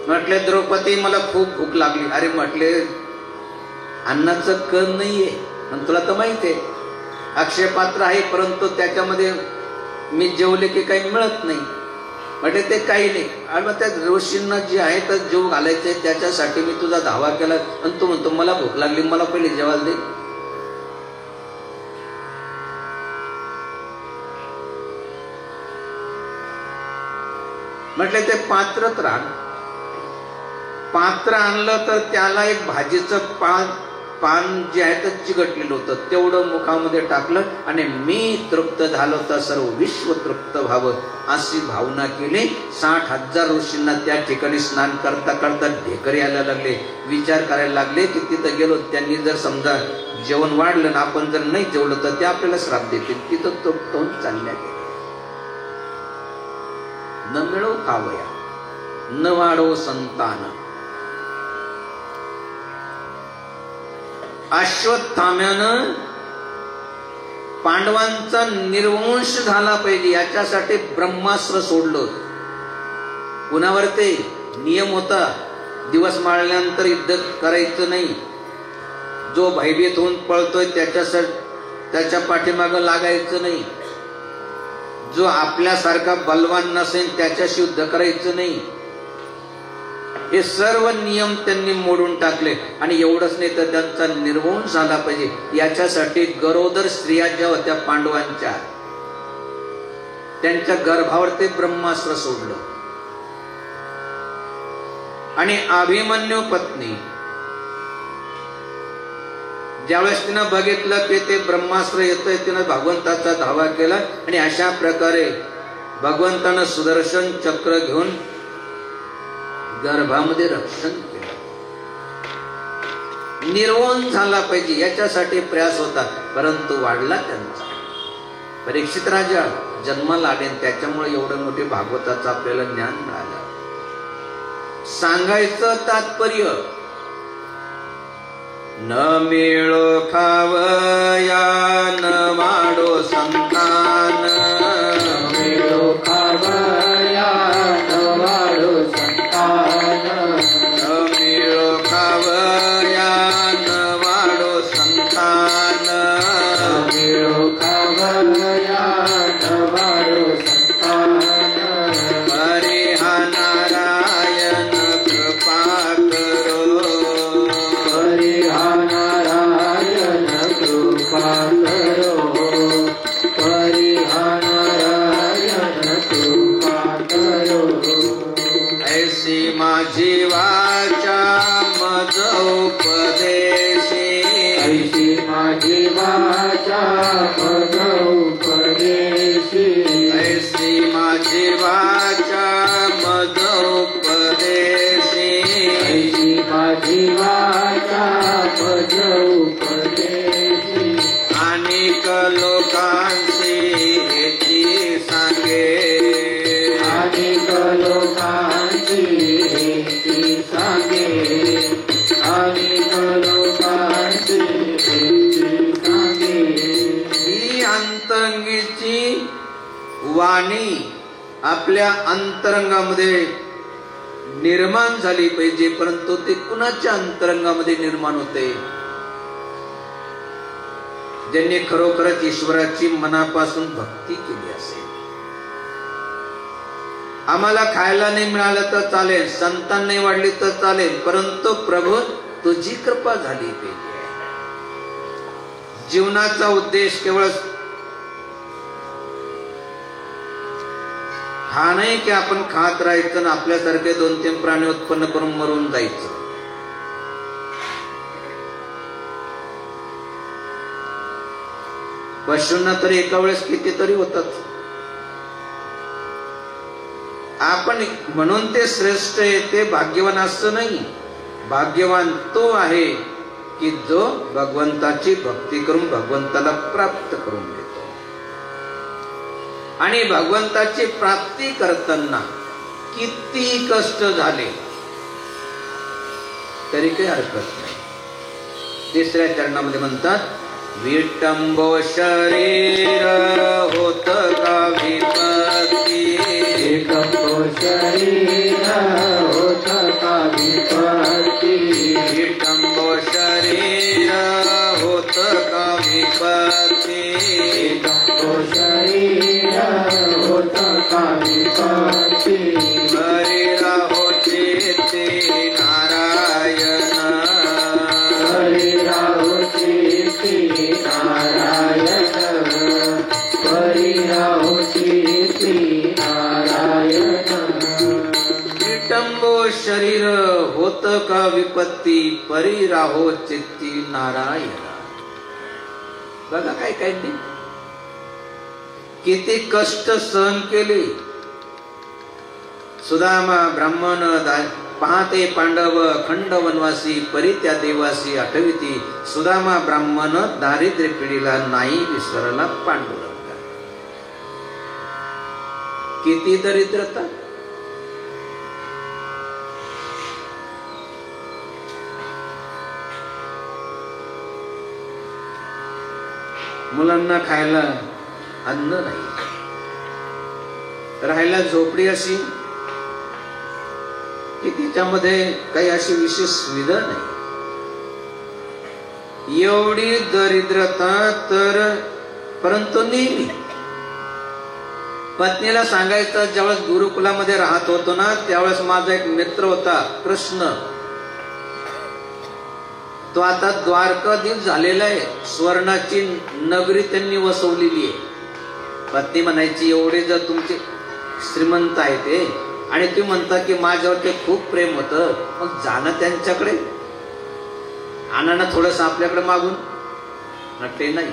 म्हटले, द्रौपदी मला खूप भूक लागली. अरे म्हटले, अन्नाचं कण नाहीये, पण तुला तर माहिती आहे अक्षय पात्र आहे, परंतु त्याच्यामध्ये मी जेवले की काही मिळत नाही. म्हटले, ते काही नाही. आणि मग त्या ऋषींना जे आहे तर जीव घालायचे, त्याच्यासाठी मी तुझा धावा केला आणि तू म्हणतो मला भूक लागली, मला पहिले जेवायला दे. म्हटले, ते पात्रच राहण. पात्र आणलं तर त्याला एक भाजीचं पान पान जे आहे ते चिकटलेलं होतं, तेवढं मुखामध्ये टाकलं आणि मी तृप्त झालो तर सर्व विश्व तृप्त व्हावं अशी भावना केली. 60,000 ऋषींना त्या ठिकाणी स्नान करता करता ढेकर यायला लागले. विचार करायला लागले की तिथं गेलो, त्यांनी जर समजा जेवण वाढलं ना आपण जर नाही जेवलं तर ते आपल्याला श्राप देतील. तिथं तृप्त होऊन चालल्या गेले. न मिळो खावया न वाढो संतान. अश्वत्थाम्यानं पांडवांचा निर्वंश झाला पाहिजे याच्यासाठी ब्रह्मास्त्र सोडलं. कुणावर ते नियम होता, दिवस माळल्यानंतर युद्ध करायचं नाही. जो भयभीत होऊन पळतोय त्याच्या पाठीमागं लागायचं नाही. जो आपल्यासारखा बलवान नसेल त्याच्याशी युद्ध करायचं नाही. हे सर्व नियम त्यांनी मोडून टाकले आणि एवढंच नाही तर त्यांचा निर्वंश झाला पाहिजे याच्यासाठी गरोदर स्त्रिया ज्या होत्या पांडवांच्या, त्यांच्या गर्भावर ते ब्रह्मास्त्र सोडलं. आणि अभिमन्यू पत्नी ज्यावेळेस तिनं बघितलं की ते ब्रह्मास्त्र येतंय, तिनं भगवंताचा धावा केला आणि अशा प्रकारे भगवंतानं सुदर्शन चक्र घेऊन गर्भामध्ये रक्षण केलं. निर्वंश झाला पाहिजे याच्यासाठी प्रयास होता, परंतु वाढला त्यांचा. परीक्षित राजा जन्माला आले, त्याच्यामुळे एवढं मोठे भागवताचं आपल्याला ज्ञान मिळालं. सांगायचं तात्पर्य, न मिळो खावया न वाढो संतान. न मिळो खावया न वाढो संतान. न मिळो खावया न वाढो संतान. न मिळो खावया न वाढो संतान. हरे हा नारायण कृपा करो. हरे हा नारायण कृपा करो. हरे हा नारायण कृपा करो. ऐसी माझी वाचा मज उपदेशी. ऐशी माझी वाचा मज उपदेशी. ऐसी माझी वाचा मज उपदेशी. ऐशी माझी वाचा मज उपदेशी. अनेक लोकांशी हेची सांगे. अनेक लोकांची हेची सांगे. अनेक लोकांची हेची सांगे. ही अंतरंगीची वाणी आपल्या अंतरंगामध्ये निर्माण झाली पाहिजे, परंतु ते कुणाच्या अंतरंगामध्ये निर्माण होते? ज्यांनी खरोखरच ईश्वराची मनापासून भक्ती केली असेल. आम्हाला खायला नाही मिळालं तर चालेल, संतान नाही वाढली तर चालेल, परंतु प्रभू तुझी कृपा झाली पाहिजे. जीवनाचा उद्देश केवळ हा नाही की आपण खात राहायचं ना आपल्यासारखे 2-3 प्राणी उत्पन्न करून मरून जायचं. पशूंना तरी एका वेळेस कितीतरी होतात. आपण म्हणून ते श्रेष्ठ आहे, ते भाग्यवान असं नाही. भाग्यवान तो आहे की जो भगवंताची भक्ती करून भगवंताला प्राप्त करून घेतो. आणि भगवंताची प्राप्ती करताना किती कष्ट झाले तरी काही हरकत नाही. 3ऱ्या चरणामध्ये म्हणतात, विटंबो शरीर होत का विपत्ती. विटंबो शरीर होत का विपत्ती. विटंबो शरीर होत का विपत्ती. विटंबो शरीर होत का विपत्ती. हरी राहो चेते नारायण. हरी राहो चेते नारायण. हरी राहो चेते नारायण. विटंबो शरीर होत का विपत्ती परी राहो चित्ती नारायण. बघा काय काय नाही, किती कष्ट सहन केले. सुदामा ब्राह्मण पाहते पांडव खंड वनवासी परी त्या देवासी आठविती. सुदामा ब्राह्मण दारिद्र्य पिढीला नाही विसरला पांडुरंग. किती दरिद्रता. मुलांना खायला अन्न नाही, राहायला झोपडी अशी की तिच्यामध्ये काही अशी विशेष सुविधा नाही. एवढी दरिद्रता. तर परंतु नेहमी पत्नीला सांगायचं, ज्यावेळेस गुरुकुलामध्ये राहत होतो ना त्यावेळेस माझा एक मित्र होता कृष्ण, तो आता द्वारकाधीश झालेला आहे. स्वर्णाची नगरी त्यांनी वसवलेली आहे. पत्नी म्हणायची, एवढे जर तुमचे श्रीमंत आहे ते आणि तुम्ही म्हणता की माझ्यावर ते खूप प्रेम होतं, मग जाणं त्यांच्याकडे, आणा ना थोडस आपल्याकडे मागून. ते नाही,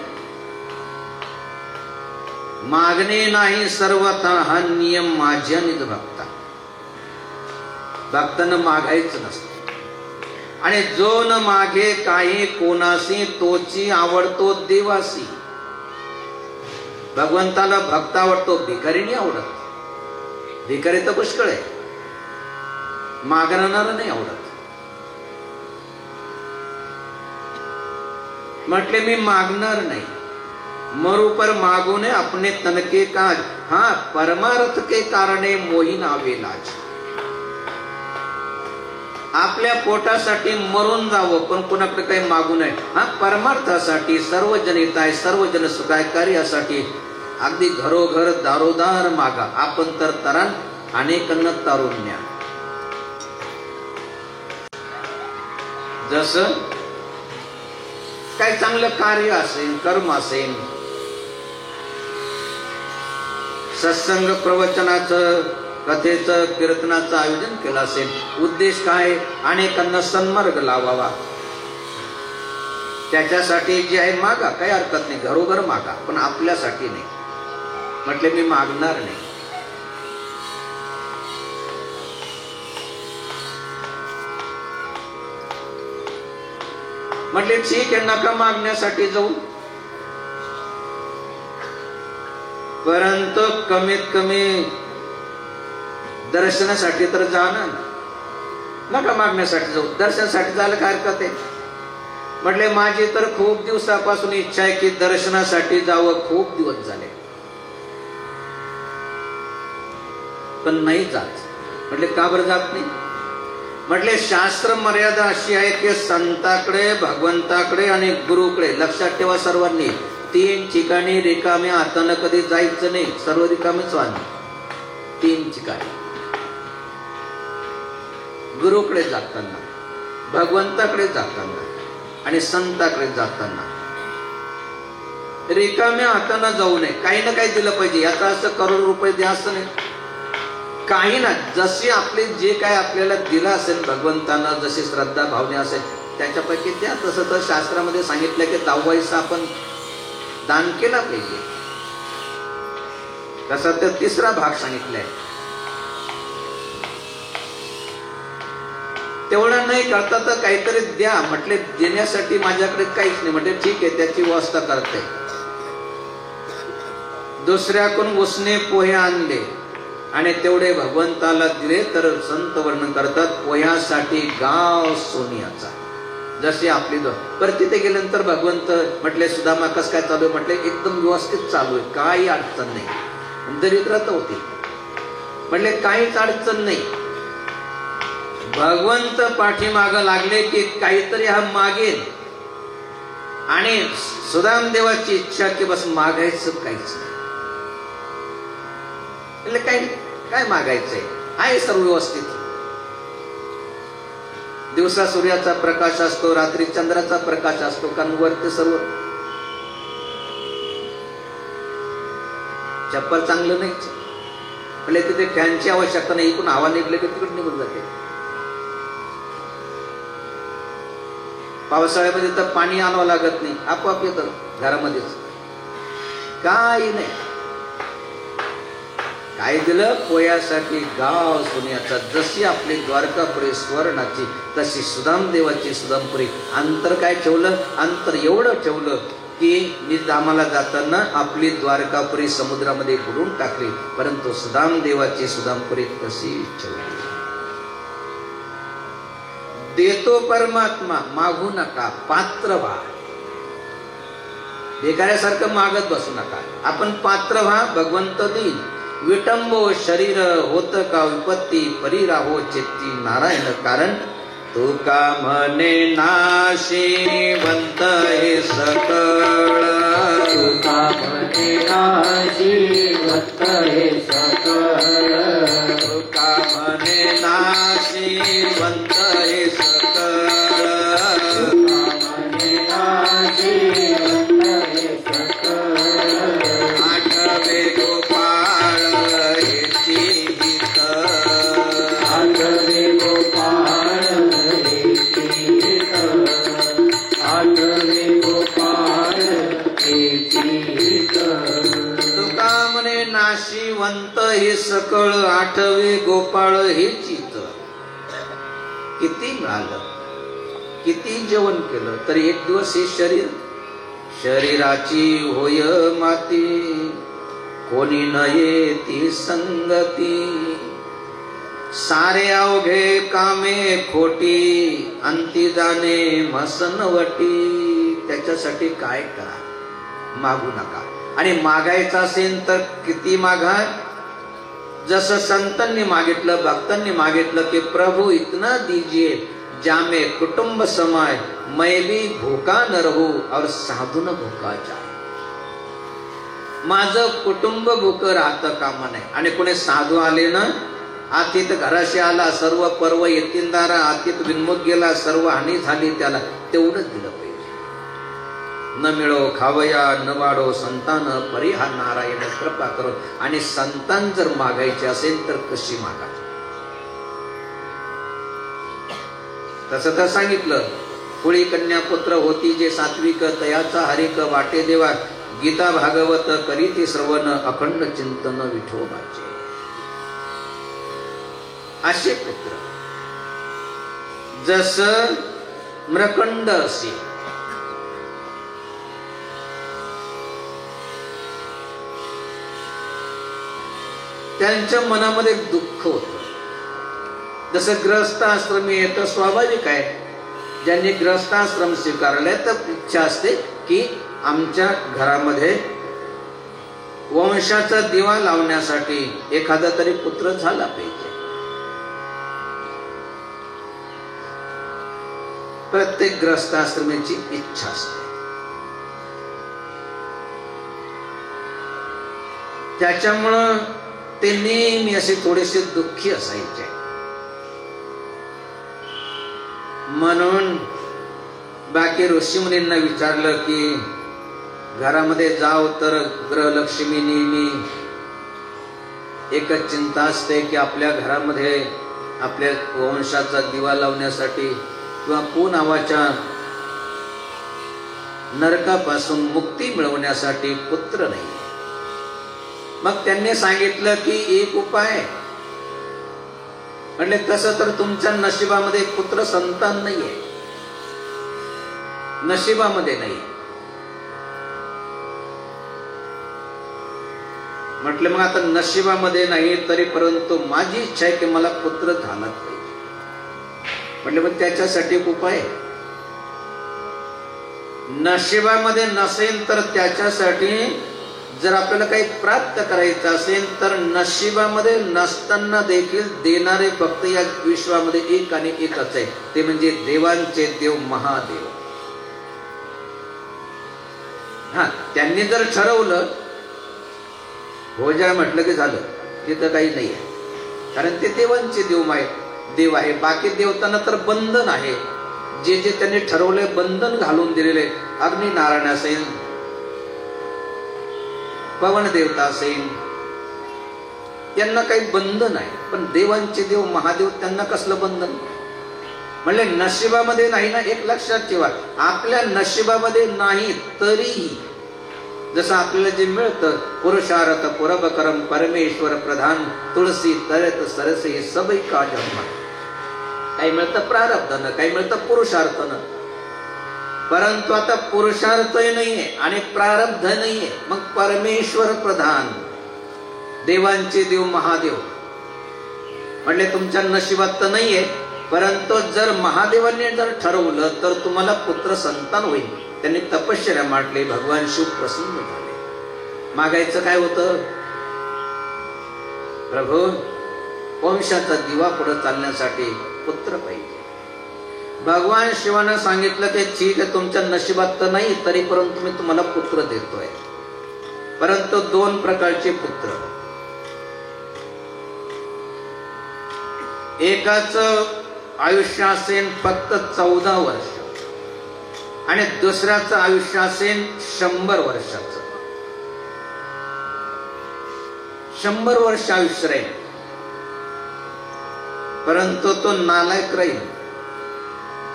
मागणे नाही सर्वथा हा नियम माझ्या निज भक्ता. भक्तानं मागायचं नसतं. आणि जो न मागे काही कोणासी तोची आवडतो देवासी. भगवंताला भक्त आवडतो, भिकारी नाही आवडत. भिकारी तर पुष्कळ आहे, मागणारा नाही आवडत. म्हटले मी मागणार नाही. मरू पर मागू ने अपने तन के काज, हा परमार्थ के कारणे मोहीन आवे लाज. आपल्या पोटासाठी मरून जावं पण कोणाकडे काही मागू नये. हा परमार्थासाठी, सर्वजन हिताय सर्वजन सुखायकारी यासाठी अगदी घरोघर दारोदार मागा. आपण तर तरान अनेकांना तारुण्या. जसं काय चांगलं कार्य असेल, कर्म असेल, सत्संग प्रवचनाचं, कथेचं, कीर्तनाचं आयोजन केलं असेल, उद्देश काय, अनेकांना सन्मार्ग लावावा, त्याच्यासाठी जे आहे मागा, काही हरकत नाही, घरोघर मागा, पण आपल्यासाठी नाही. म्हटले मी मागणार नाही. म्हटले ठीक आहे, नका मागण्यासाठी जाऊ, परंतु कमीत कमी दर्शनासाठी तर जाणं. नका मागण्यासाठी जाऊ, दर्शनासाठी जायला काय हरकत आहे. म्हटले माझी तर खूप दिवसापासून इच्छा आहे की दर्शनासाठी जावं, खूप दिवस झाले पण नाही जात. म्हटले का बरं जात नाही. म्हटले शास्त्र मर्यादा अशी आहे की संताकडे, भगवंताकडे आणि गुरुकडे, लक्षात ठेवा सर्वांनी, 3 ठिकाणी रिकाम्या हातानं कधी जायचं नाही. सर्व रिकामीच वाहन. 3 ठिकाणी, गुरुकडे जाताना, भगवंताकडे जाताना आणि संताकडे जाताना रिकाम्या हातानं जाऊ नये. काही ना काही दिलं पाहिजे. याचा असं करोड रुपये द्या असं नाही, काही ना, जशी आपले जे काय आपल्याला दिलं असेल भगवंतानं, जशी श्रद्धा भावने असेल त्याच्यापैकी द्या. तसं तर शास्त्रामध्ये सांगितलं की 10 हिस्सा आपण दान केला पाहिजे. तसा तर 3रा भाग सांगितलाय. तेवढं नाही करता तर काहीतरी द्या. म्हटले देण्यासाठी माझ्याकडे काहीच नाही. म्हटले ठीक आहे, त्याची व्यवस्था करते. दुसऱ्याकडून उसने पोहे आणले आणि तेवढे भगवंताला दिले तर संत वर्णन करतात, पोह्यासाठी गाव सोनियाचा. जशी आपली पर तिथे गेल्यानंतर भगवंत म्हटले सुदामा कस काय चालू आहे. म्हटले एकदम व्यवस्थित चालू आहे, काही अडचण नाही. दरिद्रता होती. म्हटले काहीच अडचण नाही. भगवंत पाठीमाग लागले की काहीतरी हा मागेल. आणि सुदाम देवाची इच्छा की बस मागायचं काहीच नाही. काय मागायचंय, आहे सर्व व्यवस्थित. दिवसा सूर्याचा प्रकाश असतो, रात्री चंद्राचा प्रकाश असतो, कारण वरती सर्व. चप्पल चांगलं नाही, म्हणजे तिथे फॅनची आवश्यकता नाही. इकडून हवा निघले की तिकडे निघून जाते. पावसाळ्यामध्ये तर पाणी आणावं लागत नाही, आपोआप येतं घरामध्येच. काही नाही. काय दिलं? पोयासाठी गाव सोन्याचा. जशी आपली द्वारकापुरी स्वर्णाची, तशी सुदामदेवाची सुदामपुरी. अंतर काय ठेवलं? अंतर एवढं ठेवलं की आम्हाला जाताना आपली द्वारकापुरी समुद्रामध्ये बुडून टाकली, परंतु सुदामदेवाची सुदामपुरी तशी ठेवली. देतो परमात्मा, मागू नका, पात्र व्हा. भिकाऱ्यासारखं मागत बसू नका. आपण पात्र व्हा, भगवंत देईल. विटंबो शरीर होत का विपत्ती, परी राहो चित्ती नारायण. कारण तुका म्हणे नाशिवंत हे सकळ, तुका म्हणे नाशिवंत हे सकळ, तुका म्हणे नाशिवंत हे सकळ, तुका म्हणे नाशिवंत हे सकळ. आठवे गोपाळ हेची हित, आठवे गोपाळ हेची हित, आठवे गोपाळ हेची हित. तुका म्हणे नाशिवंत हे सकळ, आठवे गोपाळ हे चित. किती मिळालं, किती जेवण केलं तरी एक दिवस हे शरीराची होय माती, कोणी नये ती संगती. सारे अवघे कामे खोटी, अंती जाणे मसनवटी. त्याच्यासाठी काय करा? मागू नका. आणि मागायचं असेल तर किती मागा? जसं संतांनी मागितलं, भक्तांनी मागितलं की प्रभु इतना दीजिए जामे कुटुंब समाय, मैं भी भूखा न रहूं और साधू न भूखा जाए. माझं कुटुंब भूक राहतं कामा नये. आणि कोणी साधू आले ना, आतीत घराशी आला, सर्व पर्व येतील दारा, आतीत विन्मुख गेला, सर्व हानी झाली त्याला, तेवढंच दिलं पाहिजे. न मिळो खावया न वाढो संतान, परी हा नारायण कृपा करो. आणि संतान जर मागायचे असेल तर कशी मागा? तसं तर सांगितलं. कुळी कन्या पुत्र होती जे सात्विक, तयाचा हरिक वाटे देवा. गीता भागवत करीती श्रवण, अखंड चिंतन विठोबाचे. असे पुत्र जस म्रकंड असे, त्यांच्या मनामध्ये दुःख होतं. जसं ग्रहस्थाश्रमी येतं, स्वाभाविक आहे. ज्यांनी ग्रहस्थाश्रम स्वीकारले तर इच्छा असते की आमच्या घरामध्ये वंशाचा दिवा लावण्यासाठी एखादा तरी पुत्र झाला पाहिजे. प्रत्येक ग्रहस्थाश्रमीची इच्छा असते. त्याच्यामुळं ते नेहमी असे थोडेसे दुःखी असायचे. म्हणून बाकी ऋषीमुनींना विचारलं की घरामध्ये जाव तर ग्रहलक्ष्मी नेहमी एकच चिंता असते की आपल्या घरामध्ये आपल्या वंशाचा दिवा लावण्यासाठी किंवा कुनावाच्या नरकापासून मुक्ती मिळवण्यासाठी पुत्र नाही. मग त्यांनी सांगितलं की एक उपाय. म्हणजे तसं तर तुमच्या नशिबामध्ये पुत्र संतान नाहीये, नशिबामध्ये नाही. म्हटलं मग आता नशिबामध्ये नाही तरी परंतु माझी इच्छा आहे की मला पुत्र झालाच पाहिजे. म्हटलं मग त्याच्यासाठी एक उपाय. नशिबामध्ये नसेल तर त्याच्यासाठी जर आपल्याला काही प्राप्त करायचं असेल तर नशिबामध्ये नसताना देखील देणारे फक्त या विश्वामध्ये एक आणि एकच आहे, ते म्हणजे देवांचे देव महादेव. त्यांनी जर ठरवलं हो जा म्हटलं की झालं, तिथं काही नाही आहे. कारण ते देवांचे देव आहे. बाकी देवतांना तर बंधन आहे. जे जे त्यांनी ठरवले बंधन घालून दिलेले, अग्निनारायण असेल, पवन देवता असेल, त्यांना काही बंधन आहे. पण देवांचे देव महादेव त्यांना कसलं बंधन? म्हणले नशिबामध्ये नाही ना, एक लक्षात ठेवा, आपल्या नशिबामध्ये नाही तरीही जसं आपल्याला जे मिळतं, पुरुषार्थ पुरबकरम परमेश्वर प्रधान तुळसी तरत सरस हे सबई का जन्म. काही मिळतं प्रारब्धानं, काही मिळतं पुरुषार्थानं. परंतु आता पुरुषार्थही नाहीये आणि प्रारब्ध नाहीये, मग परमेश्वर प्रधान, देवांचे देव महादेव. म्हणले तुमच्या नशिबात तर नाहीये, परंतु जर महादेवांनी जर ठरवलं तर तुम्हाला पुत्र संतान होईल. त्यांनी तपश्चर्या मांडली, भगवान शिव प्रसन्न झाले. मागायचं काय होतं? प्रभू, वंशाचा दिवा पुढे चालण्यासाठी पुत्र पाहिजे. भगवान शिवानं सांगितलं की ठीक आहे, तुमच्या नशिबात तर नाही, तरी परंतु मी तुम्हाला पुत्र देतोय. परंतु 2 प्रकारचे पुत्र. एकाचं आयुष्य असेल फक्त 14 वर्ष आणि दुसऱ्याचं आयुष्य असेल 100 वर्षाचं. 100 वर्ष आयुष्य राहील, परंतु तो नालायक राहील.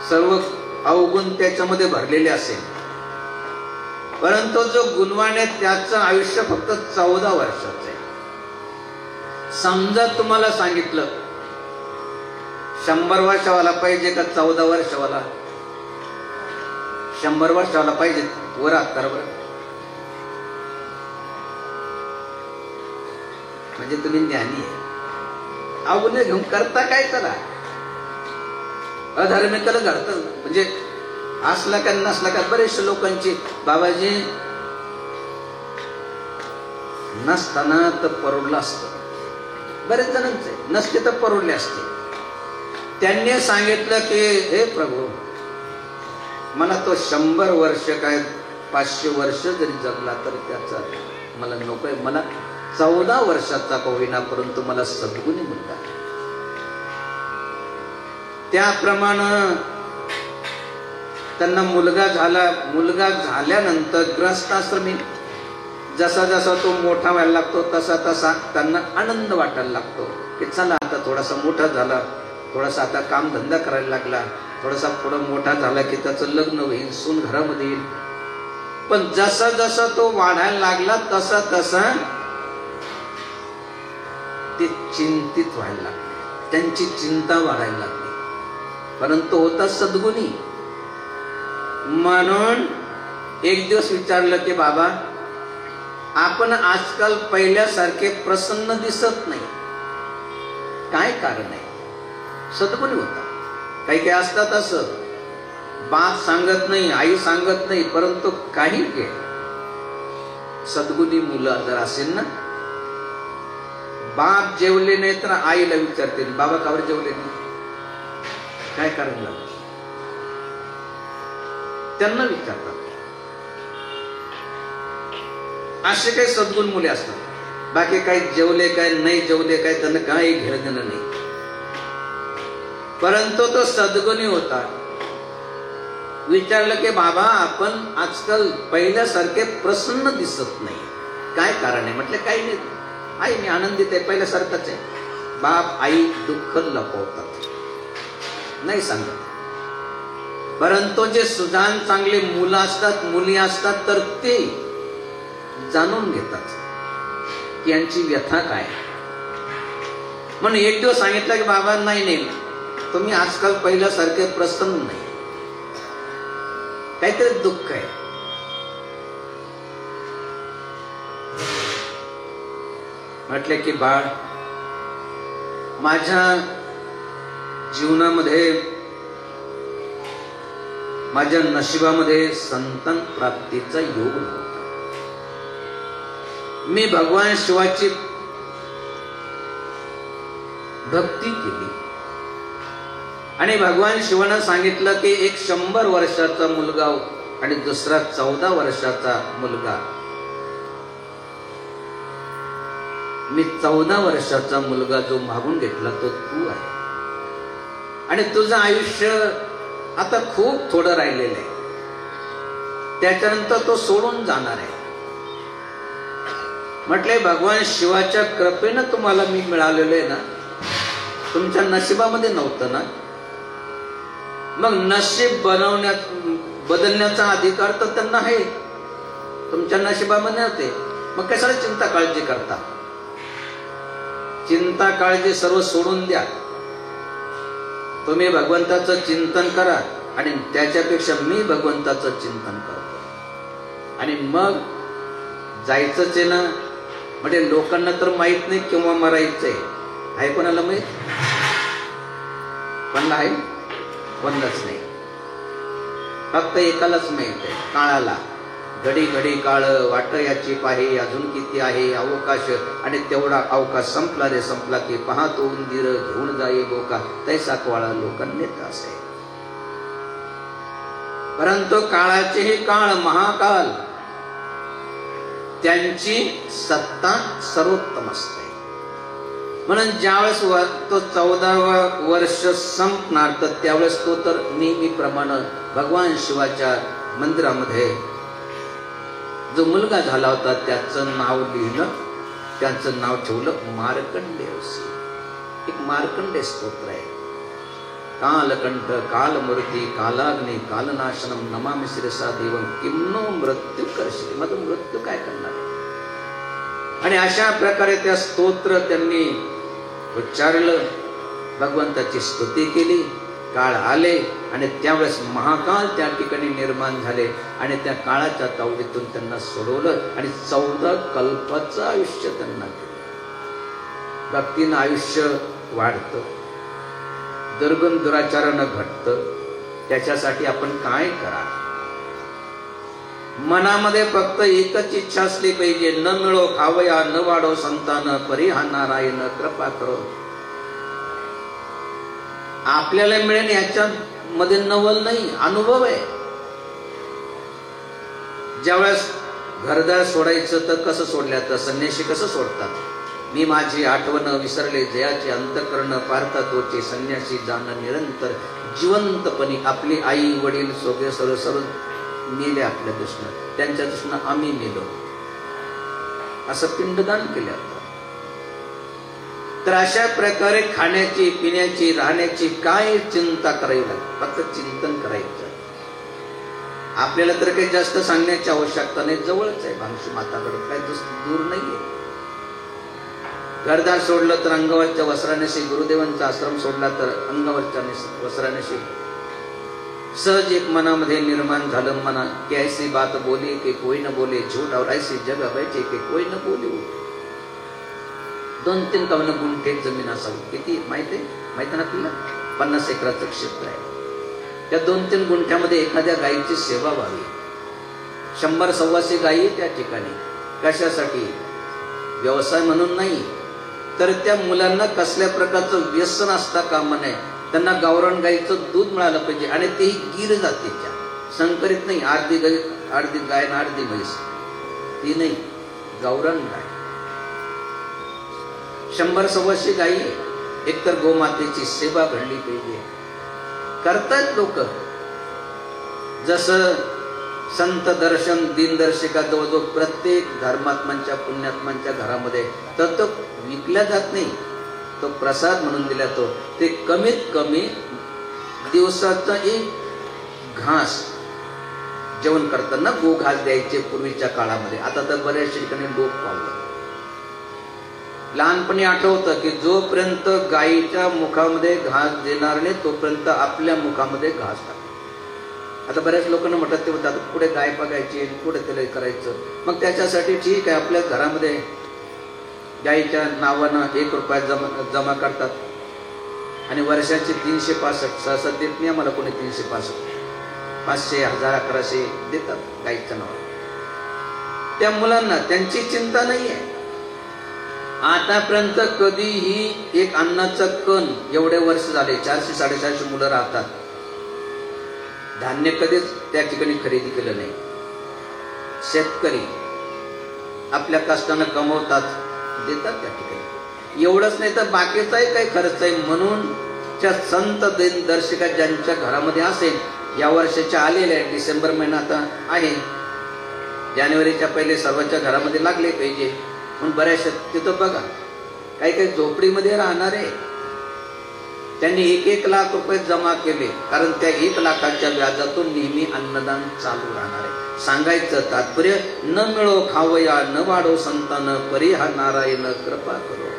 सर्व अवगुण त्याच्यामध्ये भरलेले असेल. परंतु जो गुणवान आहे त्याचं आयुष्य फक्त 14 वर्षाचं आहे. समजा तुम्हाला सांगितलं 100 वर्षावाला पाहिजे का 14 वर्षावाला? 100 वर्षावाला पाहिजे. वर हात करा बरं. म्हणजे तुम्ही ज्ञानी आहे. अवगुण घेऊन करता काय? करा. अधार्मिकाला घडतं. म्हणजे असला का नसला का बरेचशे लोकांची, बाबाजी नसताना तर परवडलं असतं. बरेच जणांचे नसते तर परवडले असते. त्यांनी सांगितलं की हे प्रभू, मला तो 100 वर्ष काय 500 वर्ष जरी जगला तरी त्याचा मला नकोय. मला 14 वर्षाचा का होईना, परंतु मला सद्गुणी मुलगा. त्याप्रमाणे त्यांना मुलगा झाला. मुलगा झाल्यानंतर ग्रहस्थाश्रमी जसा जसा तो मोठा व्हायला लागतो तसा तसा त्यांना आनंद वाटायला लागतो की चला आता थोडासा मोठा झाला, थोडासा आता कामधंदा करायला लागला, थोडासा पुढं मोठा झाला की त्याचं लग्न होईल, सून घरामध्ये येईल. पण जसा जसा तो वाढायला लागला तसा तसा ते चिंतित व्हायला लागले. त्यांची चिंता वाढायला लागली. परंतु होता सद्गुणी. म्हणून एक दिवस विचारलं की बाबा, आपण आजकाल पहिल्यासारखे प्रसन्न दिसत नाही, काय कारण आहे? सद्गुणी होता. काही काही असतात असं, बाप सांगत नाही, आई सांगत नाही, परंतु काही घे. सद्गुणी मुलं जर असेल ना, बाप जेवले नाही तर आईला विचारते, बाबा का बरं जेवले नाही, काय कारण झालं? त्यांना विचारतात. असे काही सद्गुण मुले असतात. बाकी काही जेवले काय नाही जेवले काय त्यांना काही घेणं देणं नाही. परंतु तो सद्गुणी होता. विचारलं की बाबा, आपण आजकाल पहिल्यासारखे प्रसन्न दिसत नाही, काय कारण आहे? म्हटलं काही नाही, आई मी आनंदित आहे, पहिल्यासारखंच आहे. बाप आई दुःख लपवतात, नाही सांगत. परंतु जे सुजाण चांगले मुलं असतात, मुली असतात, तर ते जाणून घेतात की यांची व्यथा काय. म्हणून एक दिवस सांगितलं की बाबा नाही नाही, तुम्ही आजकाल पहिल्यासारखे प्रसन्न नाही, काहीतरी दुःख आहे. म्हटले की बाळ, माझ्या जीवनामध्ये, माझ्या नशिबामध्ये संतान प्राप्तीचा योग नव्हता. मी भगवान शिवाची भक्ती केली आणि भगवान शिवानं सांगितलं की एक 100 वर्षाचा मुलगा आणि दुसरा 14 वर्षाचा मुलगा. मी 14 वर्षाचा मुलगा जो मागून घेतला तो तू आहे आणि तुझं आयुष्य आता खूप थोडं राहिलेलं आहे, त्याच्यानंतर तो सोडून जाणार आहे. म्हटले भगवान शिवाच्या कृपेनं तुम्हाला मी मिळालेलो आहे ना, तुमच्या नशिबामध्ये नव्हतं ना. मग नशीब बदलण्याचा अधिकार तर त्यांना आहे, तुमच्या नशिबामध्ये होते. मग कशाला चिंता काळजी करता? चिंता काळजी सर्व सोडून द्या. तुम्ही भगवंताचं चिंतन करा आणि त्याच्यापेक्षा मी भगवंताचं चिंतन करतो आणि मग जायचंच आहे ना. म्हणजे लोकांना तर माहित नाही केव्हा मरायचंय. आहे कोणाला माहित? कोणाला आहे? कोणालाच नाही. फक्त एकालाच माहित आहे, काळाला. घडी घडी काळ वाट याची पाहे, अजून किती आहे अवकाश, आणि तेवढा अवकाश संपला रे संपला की पाहतो उंदीर घेऊन जाई बोका, तैसा कोळा लोकांनी असे. परंतु काळाचेही काळ महाकाल, त्यांची सत्ता सर्वोत्तम असते. म्हणून ज्यावेळेस तो 14वा वर्ष संपणार तर त्यावेळेस तो तर नेहमीप्रमाणे भगवान शिवाच्या मंदिरामध्ये जो मुलगा झाला होता त्याचं नाव लिहिलं, त्याचं नाव ठेवलं मार्कंडेय. एक मार्कंडेय स्तोत्र आहे. कालकंठ कालमूर्ती कालाग्नी कालनाशनम नमामि शिरसा देवम किमनो मृत्यू करशी. मग मृत्यू काय करणार आहे? आणि अशा प्रकारे त्या स्तोत्र त्यांनी उच्चारलं, भगवंताची स्तुती केली. काळ आले आणि त्यावेळेस महाकाल त्या ठिकाणी निर्माण झाले आणि त्या काळाच्या तावडीतून त्यांना सोडवलं आणि 14 कल्पाचं आयुष्य त्यांना दिलं. भक्तीनं आयुष्य वाढतं, दुर्गुण दुराचारानं घटतं. त्याच्यासाठी आपण काय करा? मनामध्ये फक्त एकच इच्छा असली पाहिजे, न मिळो खावया न वाढो संतान, परी हा नारायण कृपा करो. आपल्याला मिळेल याच्यामध्ये नवल नाही, अनुभव आहे. ज्यावेळेस घरदार सोडायचं तर कसं सोडल्या, तर संन्यासी कसं सोडतात? मी माझी आठवण विसरले जयाचे अंतकरण, पार्था तोचे संन्यासी जाण निरंतर. जिवंतपणी आपली आई वडील सोगे सर्व सर्व मेले आपल्या दृष्टीनं, त्यांच्या दृष्टीनं आम्ही मेलो, असं पिंडदान केलं. तर अशा प्रकारे खाण्याची पिण्याची राहण्याची काय चिंता करावी लागते? फक्त चिंतन करायचं. आपल्याला तर काही जास्त सांगण्याची आवश्यकता नाही, जवळच आहे भांगशी माताकडे, काय दूर नाहीये. घरदार सोडलं तर अंगावरच्या वस्त्रानेशी, गुरुदेवांचा आश्रम सोडला तर अंगावरच्या वस्त्रानेशी. सहज एक मनामध्ये निर्माण झालं, मना की ऐसी बात बोले की कोई न बोले, झूठ और ऐसी जगह बैठे की कोई न बोले. 2-3 कवन गुंठे जमीन असावी. किती माहिती आहे ना तुला? 50 एकराचं क्षेत्र आहे. त्या 2-3 गुंठ्यामध्ये एखाद्या गायीची सेवा व्हावी. 100-125 गायी त्या ठिकाणी. कशासाठी? व्यवसाय म्हणून नाही, तर त्या मुलांना कसल्या प्रकारचं व्यसन असता कामा नये. त्यांना गावरान गायीचं दूध मिळालं पाहिजे आणि तेही गीर जातीच्या, संकरित नाही. अर्धी गाय ना अर्धी म्हैस, ती नाही, गावरान गाय. 100-125 गायी. एकतर गोमातेची सेवा घडली पाहिजे. करतात लोक. जसं संत दर्शन दिनदर्शिका जवळजवळ प्रत्येक धर्मात्मांच्या पुण्यात्मांच्या घरामध्ये, तर तो विकला जात नाही, तो प्रसाद म्हणून दिला. ते कमीत कमी दिवसाचा एक घास जेवण करताना गो घास द्यायचे पूर्वीच्या काळामध्ये. आता तर बऱ्याच ठिकाणी लोक पावलं. लहानपणी आठवतं की जोपर्यंत गायीच्या मुखामध्ये घास देणार नाही तोपर्यंत आपल्या मुखामध्ये घास टाक. आता बऱ्याच लोकांना म्हणतात ते म्हणतात पुढे गाय बघायची, पुढे त्याला करायचं. मग त्याच्यासाठी ठीक आहे, आपल्या घरामध्ये गायीच्या नावानं 1 रुपया जमा करतात आणि वर्षाचे 365, सहसा देत नाही आम्हाला कोणी 365, 500, 1000, 1100 देतात गायीच्या नावानं. त्या मुलांना त्यांची चिंता नाहीये. आतापर्यंत कधीही एक अन्नाचा कण, एवढे वर्ष झाले 400-450 मुलं राहतात, धान्य कधीच त्या ठिकाणी खरेदी केलं नाही. शेतकरी आपल्या कष्टानं कमवतात, देतात त्या ठिकाणी. एवढंच नाही तर बाकीचाही काही खर्च आहे. म्हणून त्या संत दिनदर्शिका ज्यांच्या घरामध्ये असेल, या वर्षाच्या आलेल्या आहे, डिसेंबर महिना आता आहे, जानेवारीच्या पहिले सर्वांच्या घरामध्ये लागले पाहिजे. म्हणून बऱ्याचशा तिथं बघा काही काही झोपडीमध्ये राहणारे, त्यांनी 1-1 लाख रुपये जमा केले, कारण त्या 1 लाखाच्या व्याजातून नेहमी अन्नदान चालू राहणार आहे. सांगायचं तात्पर्य, न मिळो खावया न वाढो संतान, परी हा नारायण कृपा करो.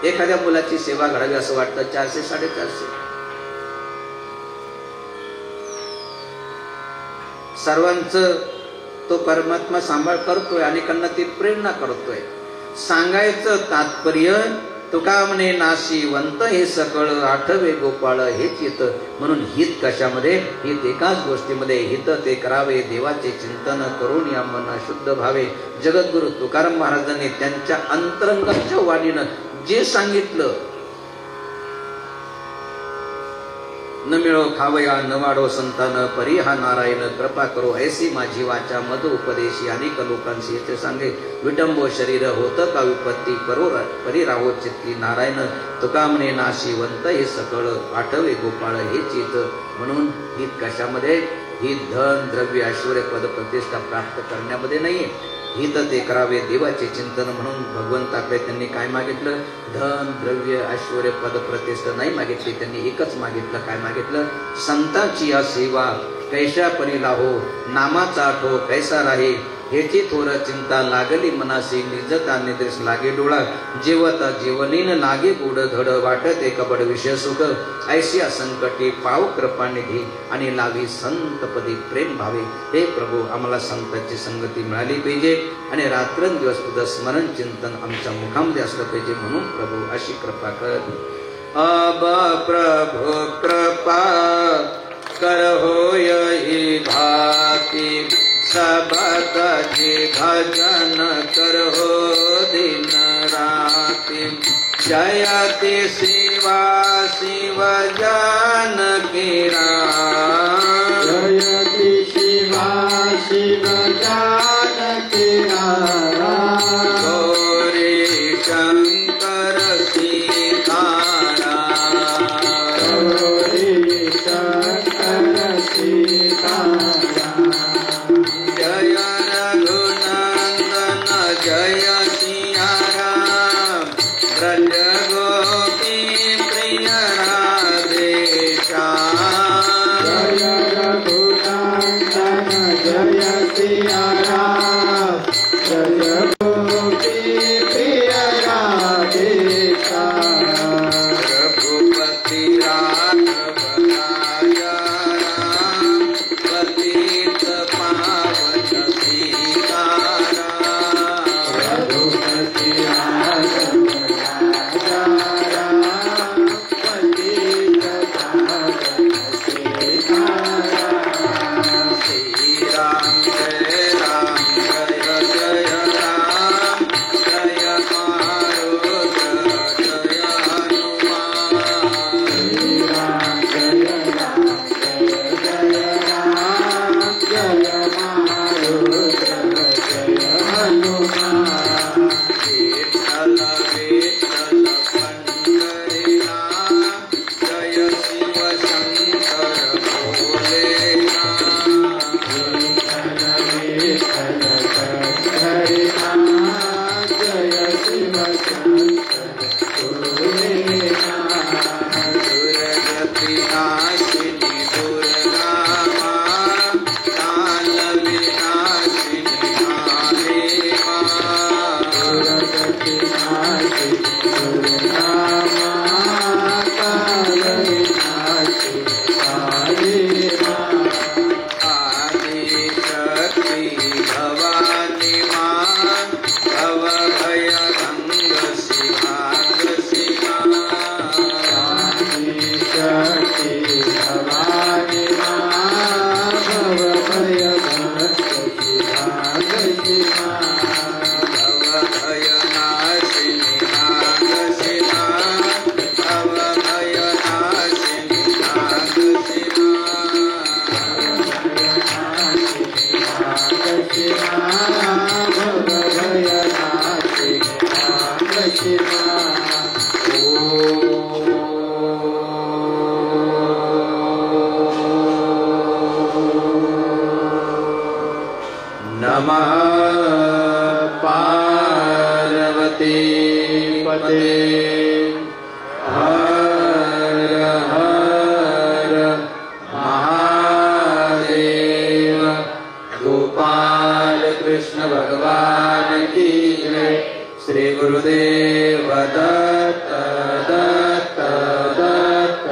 एखाद्या मुलाची सेवा घडावी असं वाटतं, 400-450 सर्वांचं तो परमात्मा सांभाळ करतोय, अनेकांना ती प्रेरणा करतोय. सांगायचं तात्पर्य, तुका म्हणे नाशिवंत हे सकळ, आठवे गोपाळ हे चित. म्हणून हित कशामध्ये? हित एकाच गोष्टीमध्ये. हित ते करावे, देवाचे चिंतन करून या मन शुद्ध भावे. जगद्गुरु तुकाराम महाराजांनी त्यांच्या अंतरंगाच्या वाणीनं जे सांगितलं, न मिळो खावया न वाढो संतान, परी हा नारायण कृपा करो. ऐसी माझी वाचा मध उपदेशी, अनेक लोकांशी येथे सांगे. विटंबो शरीर होत का विपत्ती, परी राहो चित्ती नारायण. तुका म्हणे नाशिवंत हे सकळ, आठवे गोपाळ हे चित. म्हणून हित कशामध्ये? हित धन द्रव्य ऐश्वर्य पद प्रतिष्ठा प्राप्त करण्यामध्ये नाहीये. हित ते करावे, देवाचे चिंतन. म्हणून भगवंताकडे त्यांनी काय मागितलं? धन द्रव्य ऐश्वर्य पद प्रतिष्ठा नाही मागितली, त्यांनी एकच मागितलं. काय मागितलं? संतांची या सेवा कैशा परी लाहो, नामाचा आठो कैसा राहे. हेची थोर चिंता लागली मनासी, निजता निद्रेस लागे डोळा. जेवता जेवनीन लागे गोड धड, वाटते कबड विषय सुख. ऐशिया संकटी पाव कृपा निधी, आणि लावी संतपदी प्रेम भावे. हे प्रभू, आम्हाला संतांची संगती मिळाली पाहिजे, आणि रात्रंदिवस तुझं स्मरण चिंतन आमच्या मुखामध्ये असलं पाहिजे. म्हणून प्रभू अशी कृपा कर. अब प्रभु कृपा कर होय ही भाती, सबत जी भजन कर हो दिन राती. जयति शिवा शिव जानकी राम, जयति शिवा शिव जानकी राम. गौरी शंकर सीताराम, गौरी शंकर सीताराम. जय रघुनंदन जय सिया राम, ब्रज गोपी प्रिय राधे श्याम. जय रघुनंदन जय सिया राम, जय गोपी प्रिय राधे श्याम. रघुपति राघव राजा राम, पतित पावन सीताराम. रघुपति राघव राजा राम, पतित पावन सीताराम. श्री राम जय राम, जय जय राम, जय मारुत जय हनुमान. श्री राम जय राम, जय जय राम, जय मारुत जय हनुमान. विठ्ठल विठ्ठल पंढरीनाथ, जय शिव शंकर भोलेनाथ. विठ्ठल हरि नाम, जय शिव शंकर भोलेनाथ. दुर्गति नाशिनी दुर्गा माँ, काल विनाशिनी काली माँ. दुर्गति नाशिनी दुर्गा माँ, काल विनाशिनी काली माँ. आदि शक्ति भवानी माँ, भव भय भंग सिभाग सिमा. आदि शक्ति भवानी माँ, भव भय भक्त सिभाग सिमा. भव भय नाशिनी नाग सिमा, भव भय नाशिनी नाग सिमा. नमः पार्वती पते हर कृष्ण भगवान की जय। श्री गुरुदेव दत्त दत्त दत्त।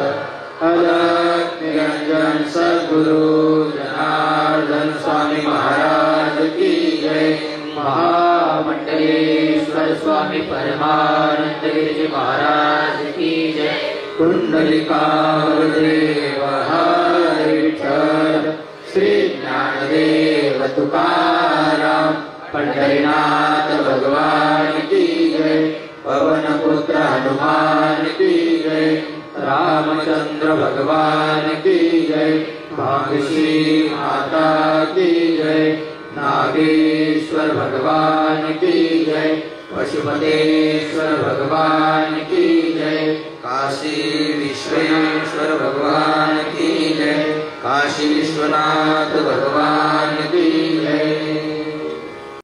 अलख निरंजन सद्गुरु जनार्दन स्वामी महाराज की जय। महामंडलेश्वर स्वामी परमानंद गिरिजी महाराज की जय। कुंडलिकावदेव हरि विठ्ठल। श्री ज्ञानदेव तुकाराम पंढरीनाथ भगवान की जय। पवन पुत्र हनुमान की जय। रामचंद्र भगवान की जय। भागश्री माता की जय। नागेश्वर भगवान की जय। पशुपतेश्वर भगवान की जय। काशी विश्वेश्वर भगवान की जय। काशी विश्वनाथ भगवान की जय।